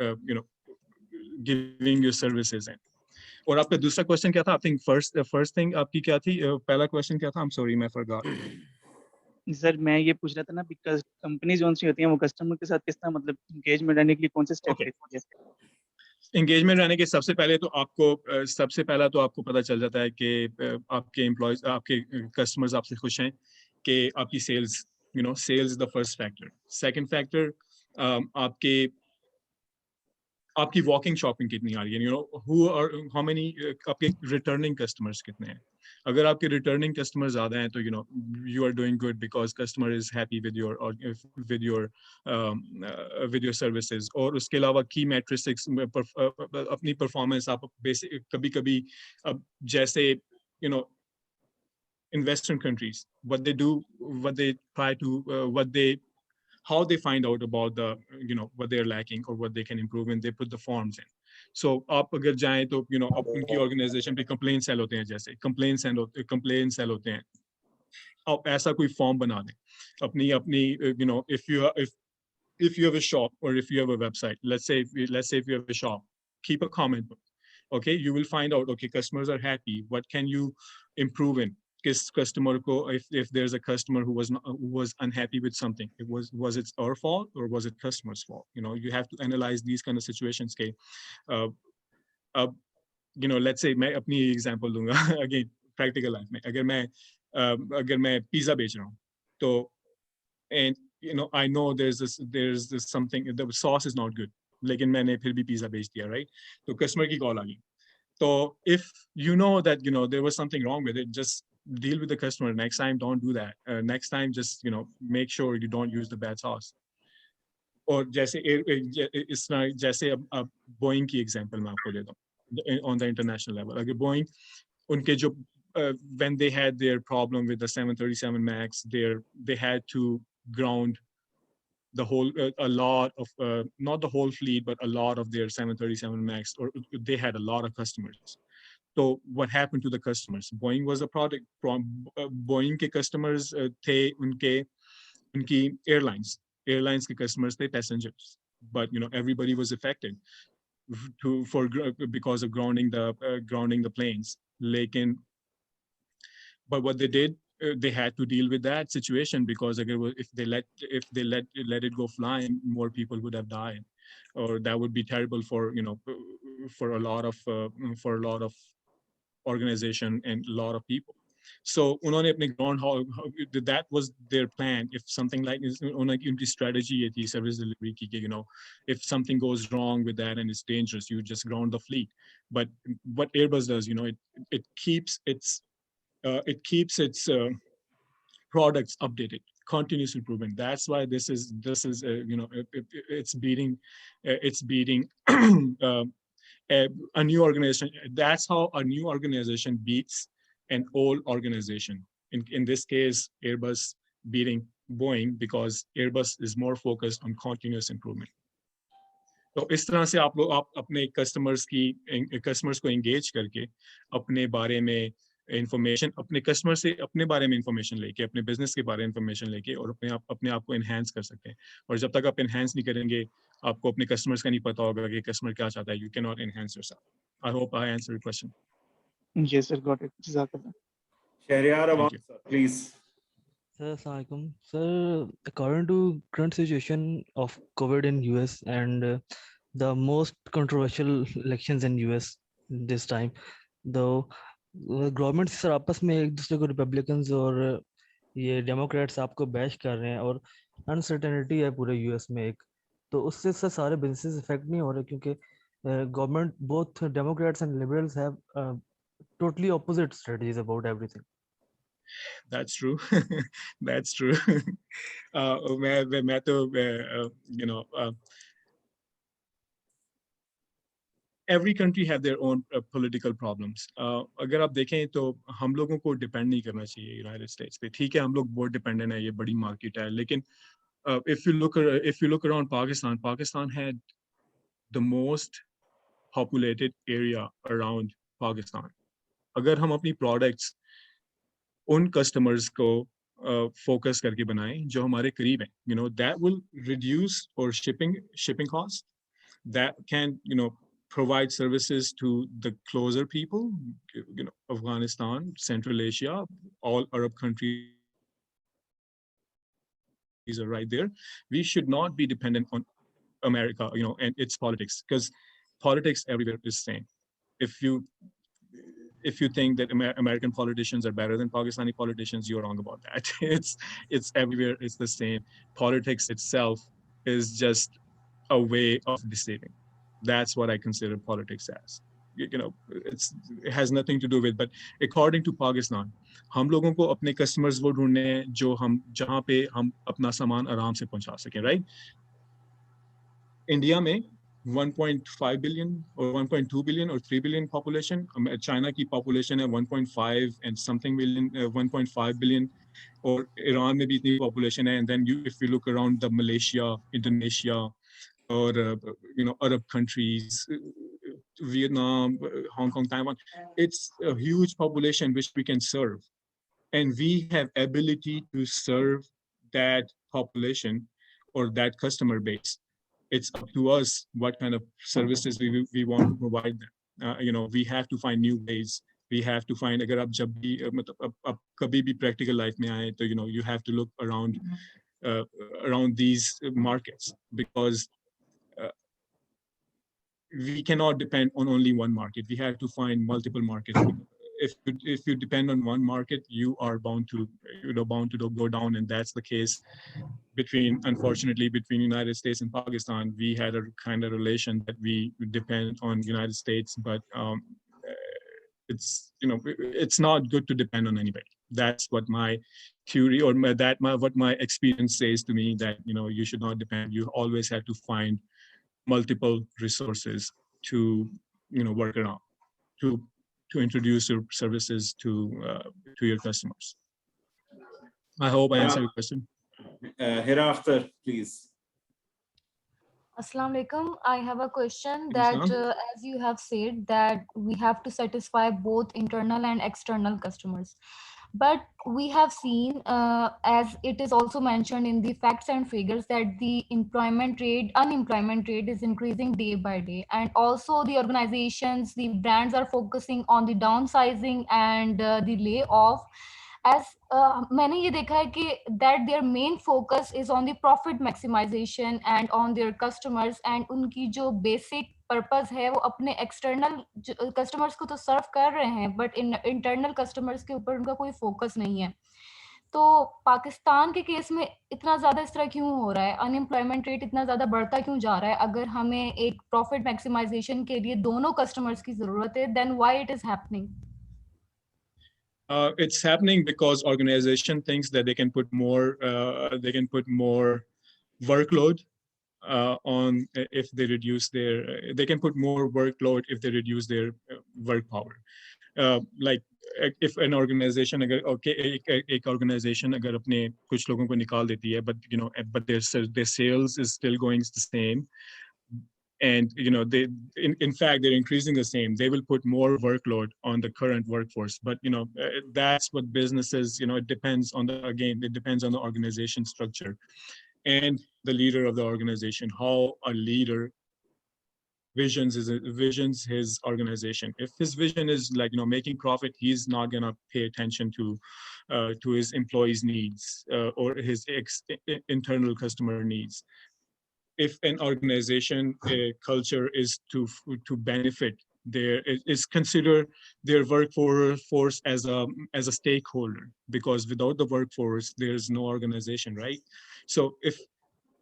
giving your services in. और आपका दूसरा क्वेश्चन क्या था? I think first thing आपकी क्या थी? पहला question क्या था? I'm sorry, मैं forgot. सर मैं ये पूछ रहा था ना, बिकॉज़ कंपनी जो सी होती हैं वो कस्टमर के साथ किस तरह मतलब एंगेजमेंट रहने के लिए कौन से स्टेप लेती है? एंगेजमेंट रहने के सबसे पहले तो आपको पता चल जाता है कि आपके एम्प्लॉयज, आपके कस्टमर्स आपसे खुश हैं, कि आपकी sales, sales is the first factor. Second factor आपकी वॉकिंग शॉपिंग कितनी आ रही है, हाउ मेनी आपके रिटर्निंग कस्टमर्स कितने हैं. अगर आपके रिटर्निंग कस्टमर ज्यादा हैं तो you are doing good because customer is happy with your services. और उसके अलावा की मैट्रिक्स अपनी परफॉर्मेंस आप बेसिक कभी अब जैसे in Western countries, what they try to how they find out about the what they're lacking or what they can improve, and they put the forms in. So आप अगर जाएं तो अब उनकी ऑर्गेनाइजेशन पे कंप्लेन सेल होते हैं, जैसे कंप्लेन सेल होते हैं, आप ऐसा कोई फॉर्म बना दें अपनी if you have a shop or if you have a website, let's say if you have a shop, keep a comment book. Okay, you will find out, okay, customers are happy, what can you improve in? Customer ko, if there's a customer who was unhappy with something, was it our fault or was it customer's fault? You have to analyze these kind of situations. Okay, let's say मैं अपनी example दूंगा again practical life में. अगर मैं pizza बेच रहा हूँ तो, and I know there's this something, the sauce is not good, लेकिन मैंने फिर भी pizza बेच दिया, right? तो customer की call आ गई. So if you know that there was something wrong with it, just deal with the customer. Next time, don't do that. Next time, just make sure you don't use the bad sauce. Or जैसे अब Boeing की example मैं आपको देता हूँ on the international level. अगर Boeing उनके जो when they had their problem with the 737 Max, they had to ground the whole a lot of not the whole fleet, but a lot of their 737 Max, or they had a lot of customers. So what happened to the customers? Boeing was a product from Boeing ke customers the unki airlines ke customers the passengers, but everybody was affected because of grounding the planes. But what they did, they had to deal with that situation, because if they let it go flying, more people would have died, or that would be terrible for for a lot of organization and a lot of people. So उन्होंने अपने ground that was their plan. If something like उनकी strategy ये थी service delivery की कि if something goes wrong with that and it's dangerous, you just ground the fleet. But what Airbus does, it keeps its products updated, continuous improvement. That's why this is it's beating a new organization. That's how a new organization beats an old organization. In this case, Airbus beating Boeing, because Airbus is more focused on continuous improvement. तो इस तरह से आप अपने customers को engage करके अपने बारे में इंफॉर्मेशन, अपने कस्टमर से अपने बारे में इंफॉर्मेशन लेके, अपने बिजनेस के बारे में इंफॉर्मेशन लेके, और अपने आप को एनहांस कर सकते हैं. और जब तक आप एनहांस नहीं करेंगे, आपको अपने कस्टमर्स का नहीं पता होगा कि कस्टमर क्या चाहता है. You can not enhance yourself. I hope I answer your question. Yes, sir, got it. Jazakallah. Shahryar, please. Sir, Assalamualaikum. Sir, according to current situation of COVID in US and the most controversial elections in US this time, though government sir आपस में एक दूसरे को Republicans और ये Democrats आपको bash कर रहे हैं, और अनसर्टेनिटी है पूरे यूएस में एक, तो उससे सर सारे बिजनेसेस इफेक्ट नहीं हो रहे, क्योंकि government both Democrats and liberals have totally opposite strategies about everything. That's true. That's true. मैं तो every country have their own political problems. अगर आप देखें तो हम लोगों को डिपेंड नहीं करना चाहिए यूनाइटेड स्टेट्स पे. ठीक है, हम लोग बहुत डिपेंडेंट है, ये बड़ी मार्केट है, लेकिन if you look around Pakistan had the most populated area around Pakistan. अगर हम अपनी प्रोडक्ट्स उन कस्टमर्स को फोकस करके बनाएं जो हमारे करीब हैं, that will reduce or shipping cost, that can provide services to the closer people, Afghanistan, Central Asia, all Arab countries are right there. We should not be dependent on America, and its politics, because politics everywhere is the same. If you think that American politicians are better than Pakistani politicians, you're wrong about that. It's everywhere, it's the same. Politics itself is just a way of deceiving. That's what I consider politics as. It has nothing to do with, but according to Pakistan, हम लोगों को अपने customers वो ढूंढने हैं जो जहाँ पे हम अपना सामान आराम से पहुंचा सकें, right? India में 1.5 billion or 1.2 billion or 3 billion population. China की population है 1.5 and something billion, 1.5 billion. और Iran में भी इतनी population है. And then if you look around the Malaysia, Indonesia, or Arab countries, Vietnam, Hong Kong, Taiwan, it's a huge population which we can serve, and we have ability to serve that population or that customer base. It's up to us what kind of services we want to provide them. We have to find new ways. We have to find, अगर आप जब भी मतलब कभी भी practical life में आए तो you have to look around these markets, because we cannot depend on only one market. We have to find multiple markets. If you depend on one market, you are bound to go down, and that's the case unfortunately between United States and Pakistan. We had a kind of relation that we depend on United States, but it's not good to depend on anybody. That's what my theory or what my experience says to me, that you should not depend. You always have to find multiple resources to work around, to introduce your services to your customers. I hope I answered your question. Hereafter, please. Assalamu alaikum. I have a question Alaikum that, salam. as you have said, that we have to satisfy both internal and external customers. But we have seen, as it is also mentioned in the facts and figures, that the unemployment rate is increasing day by day. And also the organizations, the brands are focusing on the downsizing and the layoff. As मैंने ये देखा है कि that their main focus is on the profit maximization and on their customers, and उनकी जो basic purpose है वो अपने external customers को तो serve कर रहे हैं, but internal customers के ऊपर उनका कोई focus नहीं है. तो पाकिस्तान के केस में इतना ज़्यादा इस तरह क्यों हो रहा है? अनएम्प्लॉयमेंट रेट इतना ज़्यादा बढ़ता क्यों जा रहा है? अगर हमें एक प्रॉफिट मैक्सिमाइजेशन के लिए दोनों कस्टमर्स की ज़रूरत है, then why it is happening? It's happening because organization thinks that they can put more workload on if they reduce their they can put more workload if they reduce their work power. Like if an organization अगर एक organization अगर अपने कुछ लोगों को निकाल देती है, but their sales is still going the same, and they in fact they're increasing the same, they will put more workload on the current workforce. But that's what businesses, it depends on the organization structure and the leader of the organization, how a leader visions his organization. If his vision is like making profit, he's not gonna pay attention to his employees' needs or his internal customer needs. If an organization culture is to benefit is consider their workforce as a stakeholder, because without the workforce there's no organization, right? So if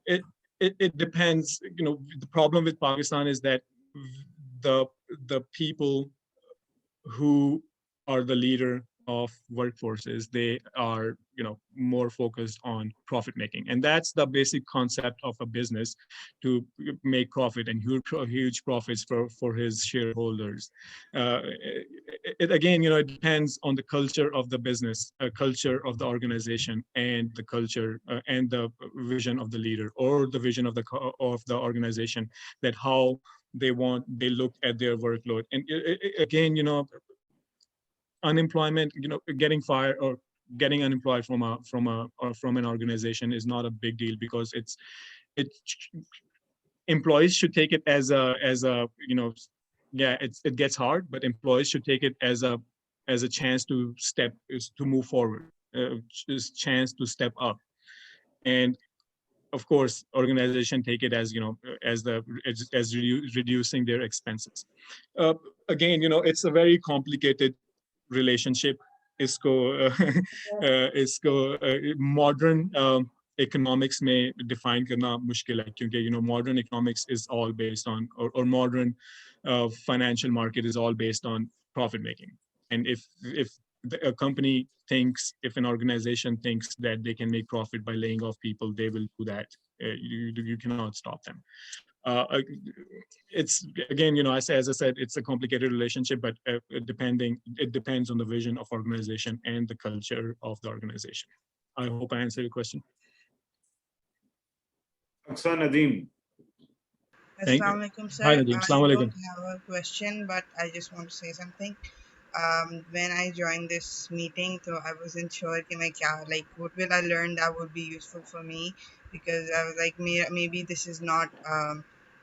it depends, the problem with Pakistan is that the people who are the leader of workforces, they are more focused on profit making, and that's the basic concept of a business, to make profit and huge profits for his shareholders. It again, it depends on the culture of the business, culture of the organization, and the culture and the vision of the leader, or the vision of the organization, that how they look at their workload. And again, unemployment, getting fired or getting unemployed from an organization is not a big deal, because employees should take it as a it gets hard, but employees should take it as a chance to move forward, chance to step up. And of course, organization take it as as reducing their expenses. Again, it's a very complicated relationship. इसको modern economics में define करना मुश्किल है, क्योंकि modern economics is all based on, or modern financial market is all based on profit making. And if a company thinks, if an organization thinks that they can make profit by laying off people, they will do that. You cannot stop them. It's again, as I said, it's a complicated relationship, but it depends on the vision of organization and the culture of the organization. I hope I answered your question. Aqsa Nadeem. Assalamu alaikum, sir. Hi, Nadeem. Assalamu I alaikum. don't have a question, but I just want to say something. When I joined this meeting, so I wasn't sure what will I learn that would be useful for me, because I was like, maybe this is not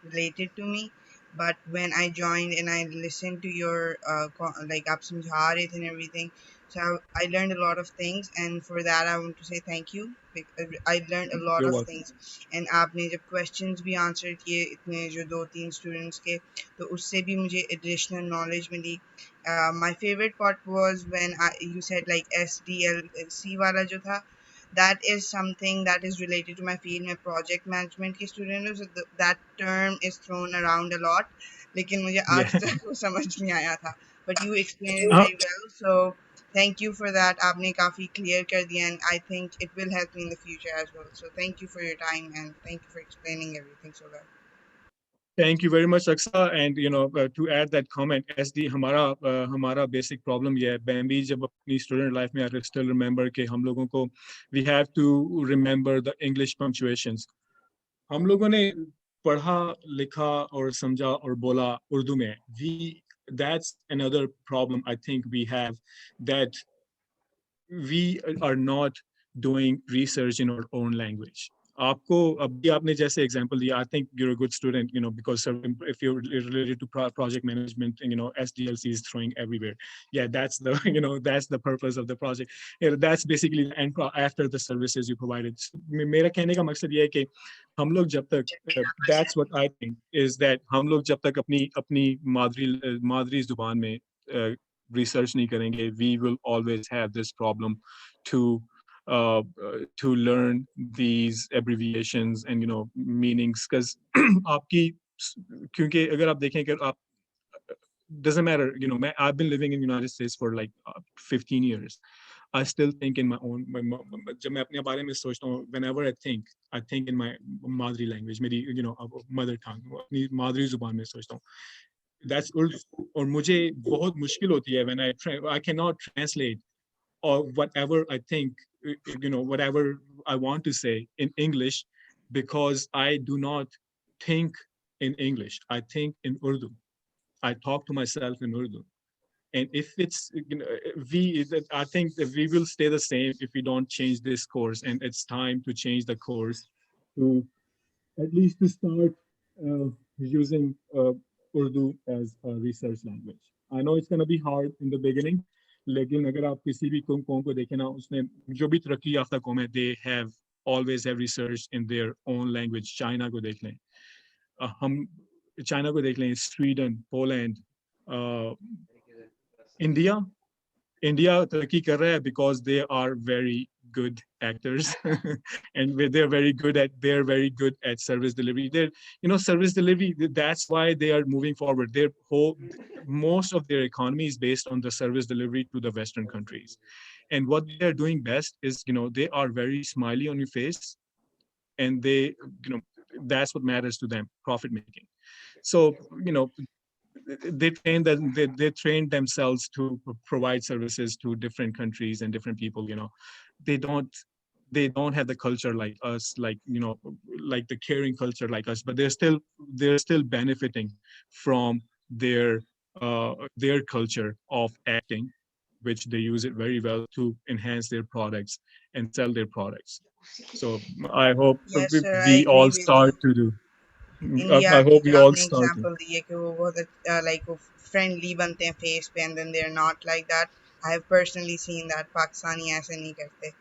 related to me. But when I joined and I listened to your aap samjha rahe the and everything, so I learned a lot of things, and for that I want to say thank you. I learned a lot You're of welcome. things, and आपने जब questions भी answer किए इतने जो 2-3 students के, तो उससे भी मुझे additional knowledge milli. My favorite part was when you said like SDLC वाला जो था, that is something that is related to my field. मैं project management की student हूँ, so that term is thrown around a lot, लेकिन मुझे आज तक वो समझ नहीं आया था. But you explained it very well, so thank you for that. आपने काफी clear कर दिया, and I think it will help me in the future as well. So thank you for your time, and thank you for explaining everything so well. Thank you very much, Aqsa. And to add that comment, SD हमारा basic problem ये है. Bambi जब अपनी student life में, I still remember कि हम लोगों को we have to remember the English punctuations. हम लोगों ने पढ़ा लिखा और समझा और बोला उर्दू में, that's another problem I think we have, that we are not doing research in our own language. आपको अभी आपने जैसे example दिया, I think you're a good student, you know, because if you're related to project management, you know, SDLC is throwing everywhere. Yeah, that's the, you know, that's the purpose of the project. You know, that's basically the end after the services you provided. मेरा कहने का मकसद ये है कि हम लोग जब तक, that's what I think is that हम लोग जब तक अपनी मादरी जुबान में research नहीं करेंगे, we will always have this problem to learn these abbreviations and, you know, meanings, because आपकी, क्योंकि अगर आप देखें कि आप, doesn't matter, you know, I've been living in the United States for like 15 years. I still think in my own, जब मैं अपने बारे में सोचता हूँ, whenever I think in my madri language, मेरी, you know, mother tongue, अपनी मादरी जुबान में सोचता हूँ. That's Urdu. और मुझे बहुत मुश्किल होती है when I cannot translate or whatever I think, you know, whatever I want to say in English, because I do not think in English. I think in Urdu. I talk to myself in Urdu. And if it's, you know, I think that we will stay the same if we don't change this course. And it's time to change the course to at least to start using Urdu as a research language. I know it's going to be hard in the beginning, लेकिन अगर आप किसी भी कौम को देखें ना, उसने जो भी तरक्की याफ्ता कौम है, they have always have research in their own language. China को देख लें, हम China को देख लें, Sweden, Poland, India तरक्की कर रहा है because they are very good actors and they're very good at service delivery. They're, you know, service delivery, that's why they are moving forward. Most of their economy is based on the service delivery to the Western countries. And what they're doing best is, you know, they are very smiley on your face, and they, you know, that's what matters to them, profit making. So, you know, they train themselves to provide services to different countries and different people. You know, they don't have the culture like us, like, you know, like the caring culture like us, but they're still benefiting from their culture of acting, which they use it very well to enhance their products and sell their products. So I hope Yes, sir, I we agree all with start you. to do. India I की hope we जो all आपने start to. Example दी है कि वो बहुत like वो friendly बनते हैं फेस पे and then they are not like that. I have personally seen that Pakistani ऐसे नहीं करते.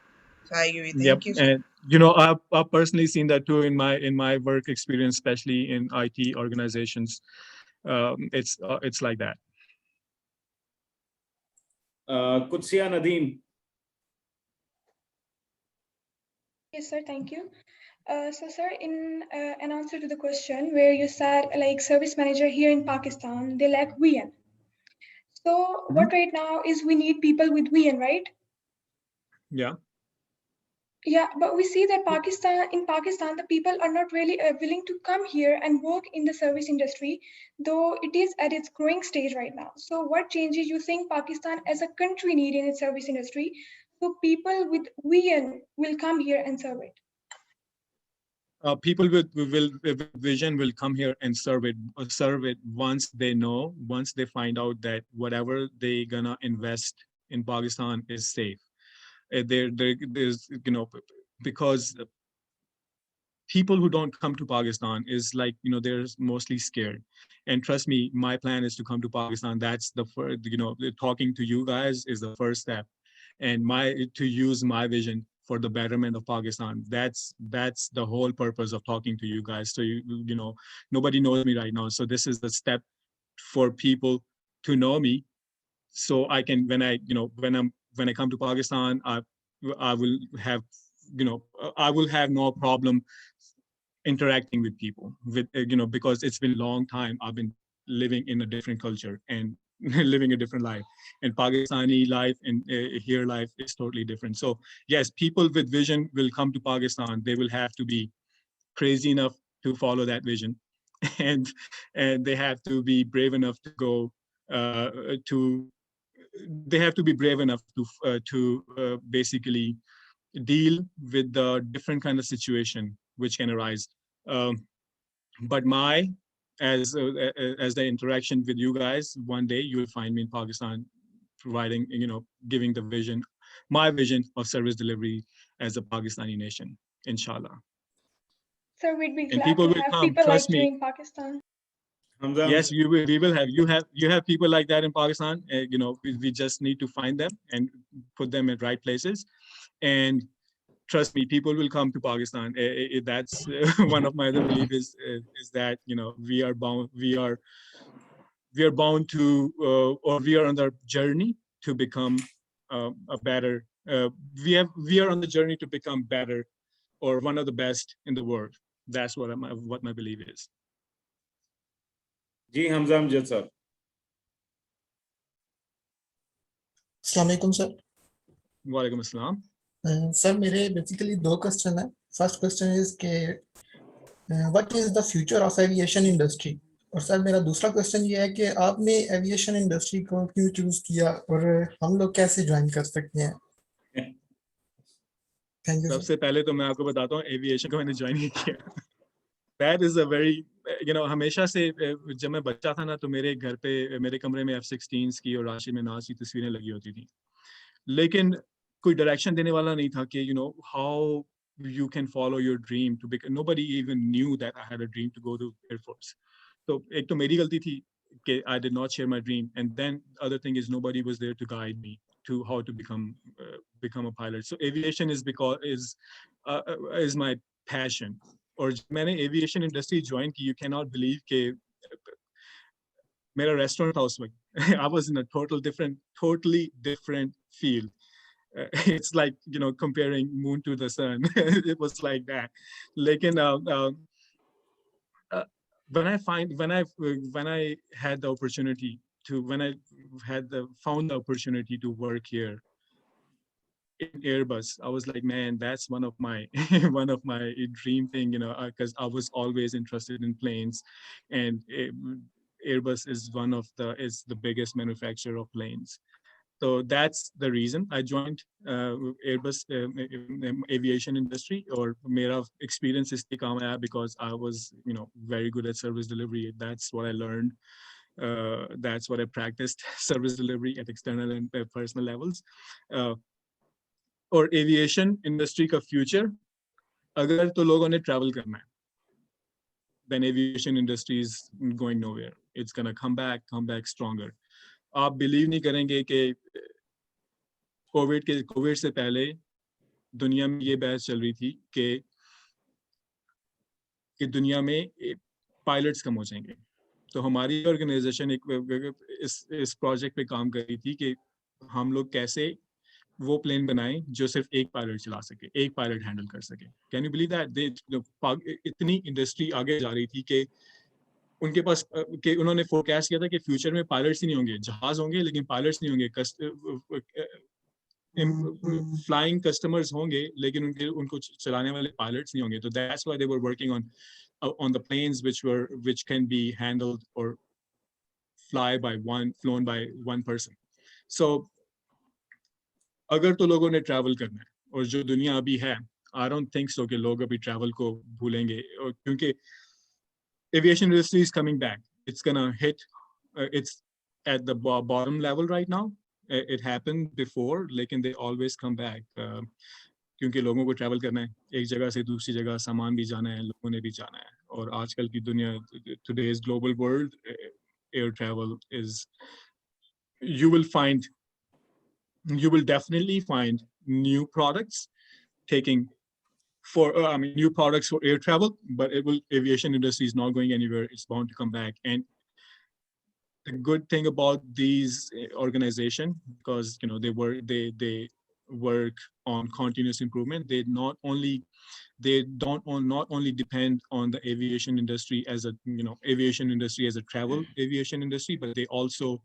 So I agree. Yep, Thank you, sir. and you know, I've personally seen that too in my work experience, especially in IT organizations. It's like that. Qudsiya Nadeem. Yes, sir. Thank you. So, sir, in an answer to the question where you said like service manager here in Pakistan, they lack VN. So, what right now is we need people with VN, right? Yeah. Yeah, but we see that in Pakistan, the people are not really willing to come here and work in the service industry, though it is at its growing stage right now. So, what changes you think Pakistan as a country need in its service industry so people with VN will come here and serve it? People with vision will come here and serve it once they find out that whatever they gonna invest in Pakistan is safe. There's, you know, because people who don't come to Pakistan is like, you know, they're mostly scared. And trust me, my plan is to come to Pakistan. That's the first, you know, talking to you guys is the first step, and to use my vision for the betterment of Pakistan. That's the whole purpose of talking to you guys. So you know, nobody knows me right now. So this is the step for people to know me. So I can, when I come to Pakistan, I will have, you know, I will have no problem interacting with people, with, you know, because it's been a long time I've been living in a different culture and living a different life, and Pakistani life and here life is totally different. So yes, people with vision will come to Pakistan. They will have to be crazy enough to follow that vision, and they have to be brave enough to go they have to be brave enough to basically deal with the different kind of situation which can arise. but as the interaction with you guys, one day you will find me in Pakistan, providing, giving the vision, my vision of service delivery as a Pakistani nation, inshallah. So we'd be And glad people to will have come, people trust like you me. in Pakistan. Hamza, Yes, we will have, you have people like that in Pakistan. We just need to find them and put them in right places. And trust me, people will come to Pakistan. That's one of my other beliefs is that, we are bound to, or we are on the journey to become a better, we are on the journey to become better, or one of the best in the world. That's what my belief is. Ji Hamza Amjad sir. अस्सलाम वालेकुम sir. वालेकुम अस्सलाम। Sir मेरे basically दो question है। First question is के what is the future of aviation industry, और sir मेरा दूसरा क्वेश्चन ये है कि आपने एविएशन इंडस्ट्री को क्यों चूज किया और हम लोग कैसे ज्वाइन कर सकते हैं। Thank you. सबसे पहले तो मैं आपको बताता हूँ एविएशन को मैंने ज्वाइन नहीं किया। That is a very, हमेशा से जब मैं बच्चा था ना, तो मेरे घर पे, मेरे कमरे में F-16s की और राशिद में नाज की तस्वीरें लगी होती थी, लेकिन कोई डायरेक्शन देने वाला नहीं था कि how you can follow your dream to become. Nobody even knew that I had a dream to go to Air Force. तो एक तो मेरी गलती थी कि I did not share my dream, and then other thing is nobody was there to guide me to how to become a pilot. So aviation is my passion. और मैंने aviation industry join की, you can not believe कि मेरा restaurant था उसमें। I was in a totally different field. It's like, comparing moon to the sun. It was like that. लेकिन when I had the opportunity to, found the opportunity to work here in Airbus, I was like, man, that's one of my dream thing, because I was always interested in planes, and Airbus is the biggest manufacturer of planes. So that's the reason I joined Airbus aviation industry. Or mera experience is because I was, very good at service delivery. That's what I learned. That's what I practiced, service delivery at external and personal levels. और aviation industry का future, अगर तो लोगों ने travel करना है, then aviation industry is going nowhere. It's gonna come back stronger. आप believe नहीं करेंगे कि कोविड से पहले दुनिया में ये बहस चल रही थी कि दुनिया में पायलट्स कम हो जाएंगे। तो हमारी ऑर्गेनाइजेशन इस प्रोजेक्ट पे काम कर रही थी कि हम लोग कैसे वो प्लेन बनाए जो सिर्फ एक पायलट चला सके, एक पायलट हैंडल कर सके। Can you believe that? इतनी इंडस्ट्री आगे जा रही थी कि उनके पास कि उन्होंने फोरकास्ट किया था कि फ्यूचर में पायलट्स ही नहीं होंगे, जहाज होंगे लेकिन पायलट्स नहीं होंगे, फ्लाइंग कस्टमर्स होंगे लेकिन उनको चलाने वाले पायलट्स नहीं होंगे। तो that's why they were working on the planes which can be handled or flown by one person. So अगर तो लोगों ने ट्रैवल करना है, और जो दुनिया अभी है, I don't think so कि लोग अभी ट्रैवल को भूलेंगे, क्योंकि aviation industry is coming back. It's gonna hit, it's at the bottom level right now. It happened before, लेकिन they always come back. क्योंकि लोगों को ट्रैवल करना है, एक जगह से दूसरी जगह सामान भी जाना है, लोगों ने भी जाना है। और आजकल की दुनिया, today's global world, air travel is, you will definitely find new products new products for air travel, but aviation industry is not going anywhere. It's bound to come back. And the good thing about these organizations, because they work on continuous improvement. They not only depend on the aviation industry as a travel aviation industry, but they also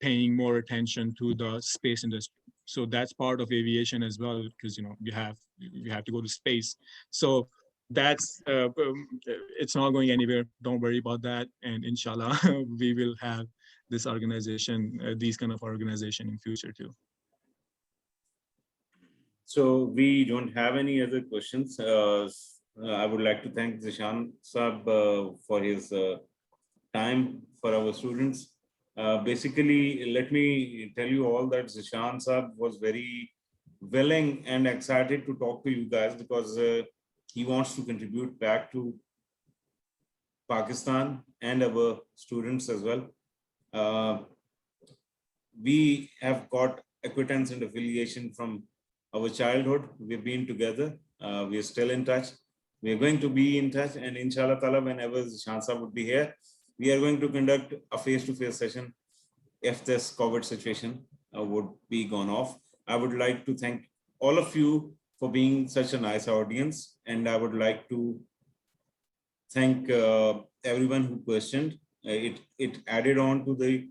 paying more attention to the space industry. So that's part of aviation as well, because you have to go to space. So that's it's not going anywhere. Don't worry about that. And inshallah, we will have this organization, these kind of organization in future too. So we don't have any other questions. I would like to thank Zishan Saab for his time for our students. Basically, let me tell you all that Zishan Saab was very willing and excited to talk to you guys because he wants to contribute back to Pakistan and our students as well. We have got acquaintance and affiliation from our childhood. We've been together. We are still in touch. We are going to be in touch, and inshallah ta'ala, whenever Zishan Saab would be here, we are going to conduct a face-to-face session if this COVID situation would be gone off. I would like to thank all of you for being such a nice audience, and I would like to thank everyone who questioned. It added on to the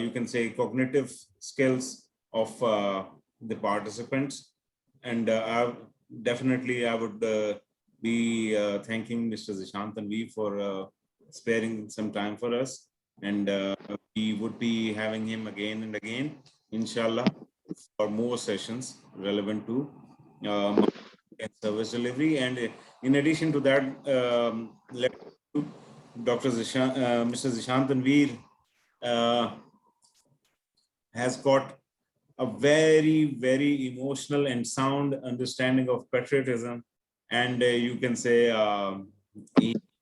you can say cognitive skills of the participants, and I would be thanking Mr. Zishan Tanveer for sparing some time for us, and we would be having him again and again, inshallah, for more sessions relevant to service delivery. And in addition to that, Mr. Zishan Tanveer has got a very, very emotional and sound understanding of patriotism, and you can say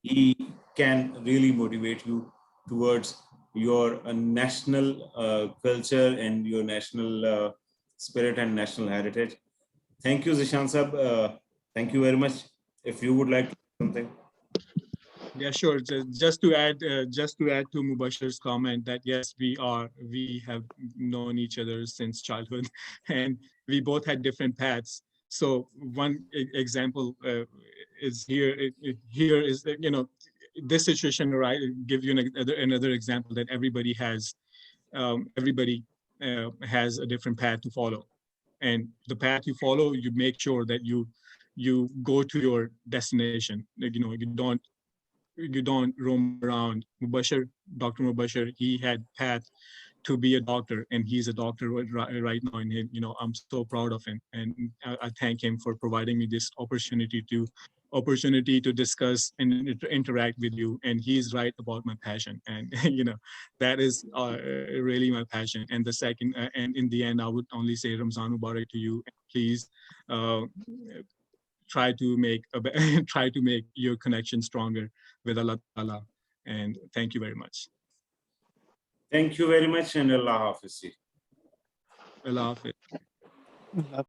he can really motivate you towards your national culture and your national spirit and national heritage. Thank you, Zishan Sab. Thank you very much. If you would like to say something. Yeah, sure. Just to add to Mubashir's comment that yes, we have known each other since childhood, and we both had different paths. So one example is here. Here is that, you know, this situation, right? Give you another example that everybody has a different path to follow, and the path you follow, you make sure that you go to your destination. Like, you know, you don't roam around. Dr. Mubashir, he had path to be a doctor, and he's a doctor right now. And you know, I'm so proud of him, and I thank him for providing me this opportunity to discuss and interact with you. And he's right about my passion, and you know, that is really my passion. And the second, and in the end, I would only say Ramzan Mubarak to you. Please try to make your connection stronger with Allah Ta'ala. And thank you very much. Thank you very much, and Allah Hafiz. Allah Hafiz.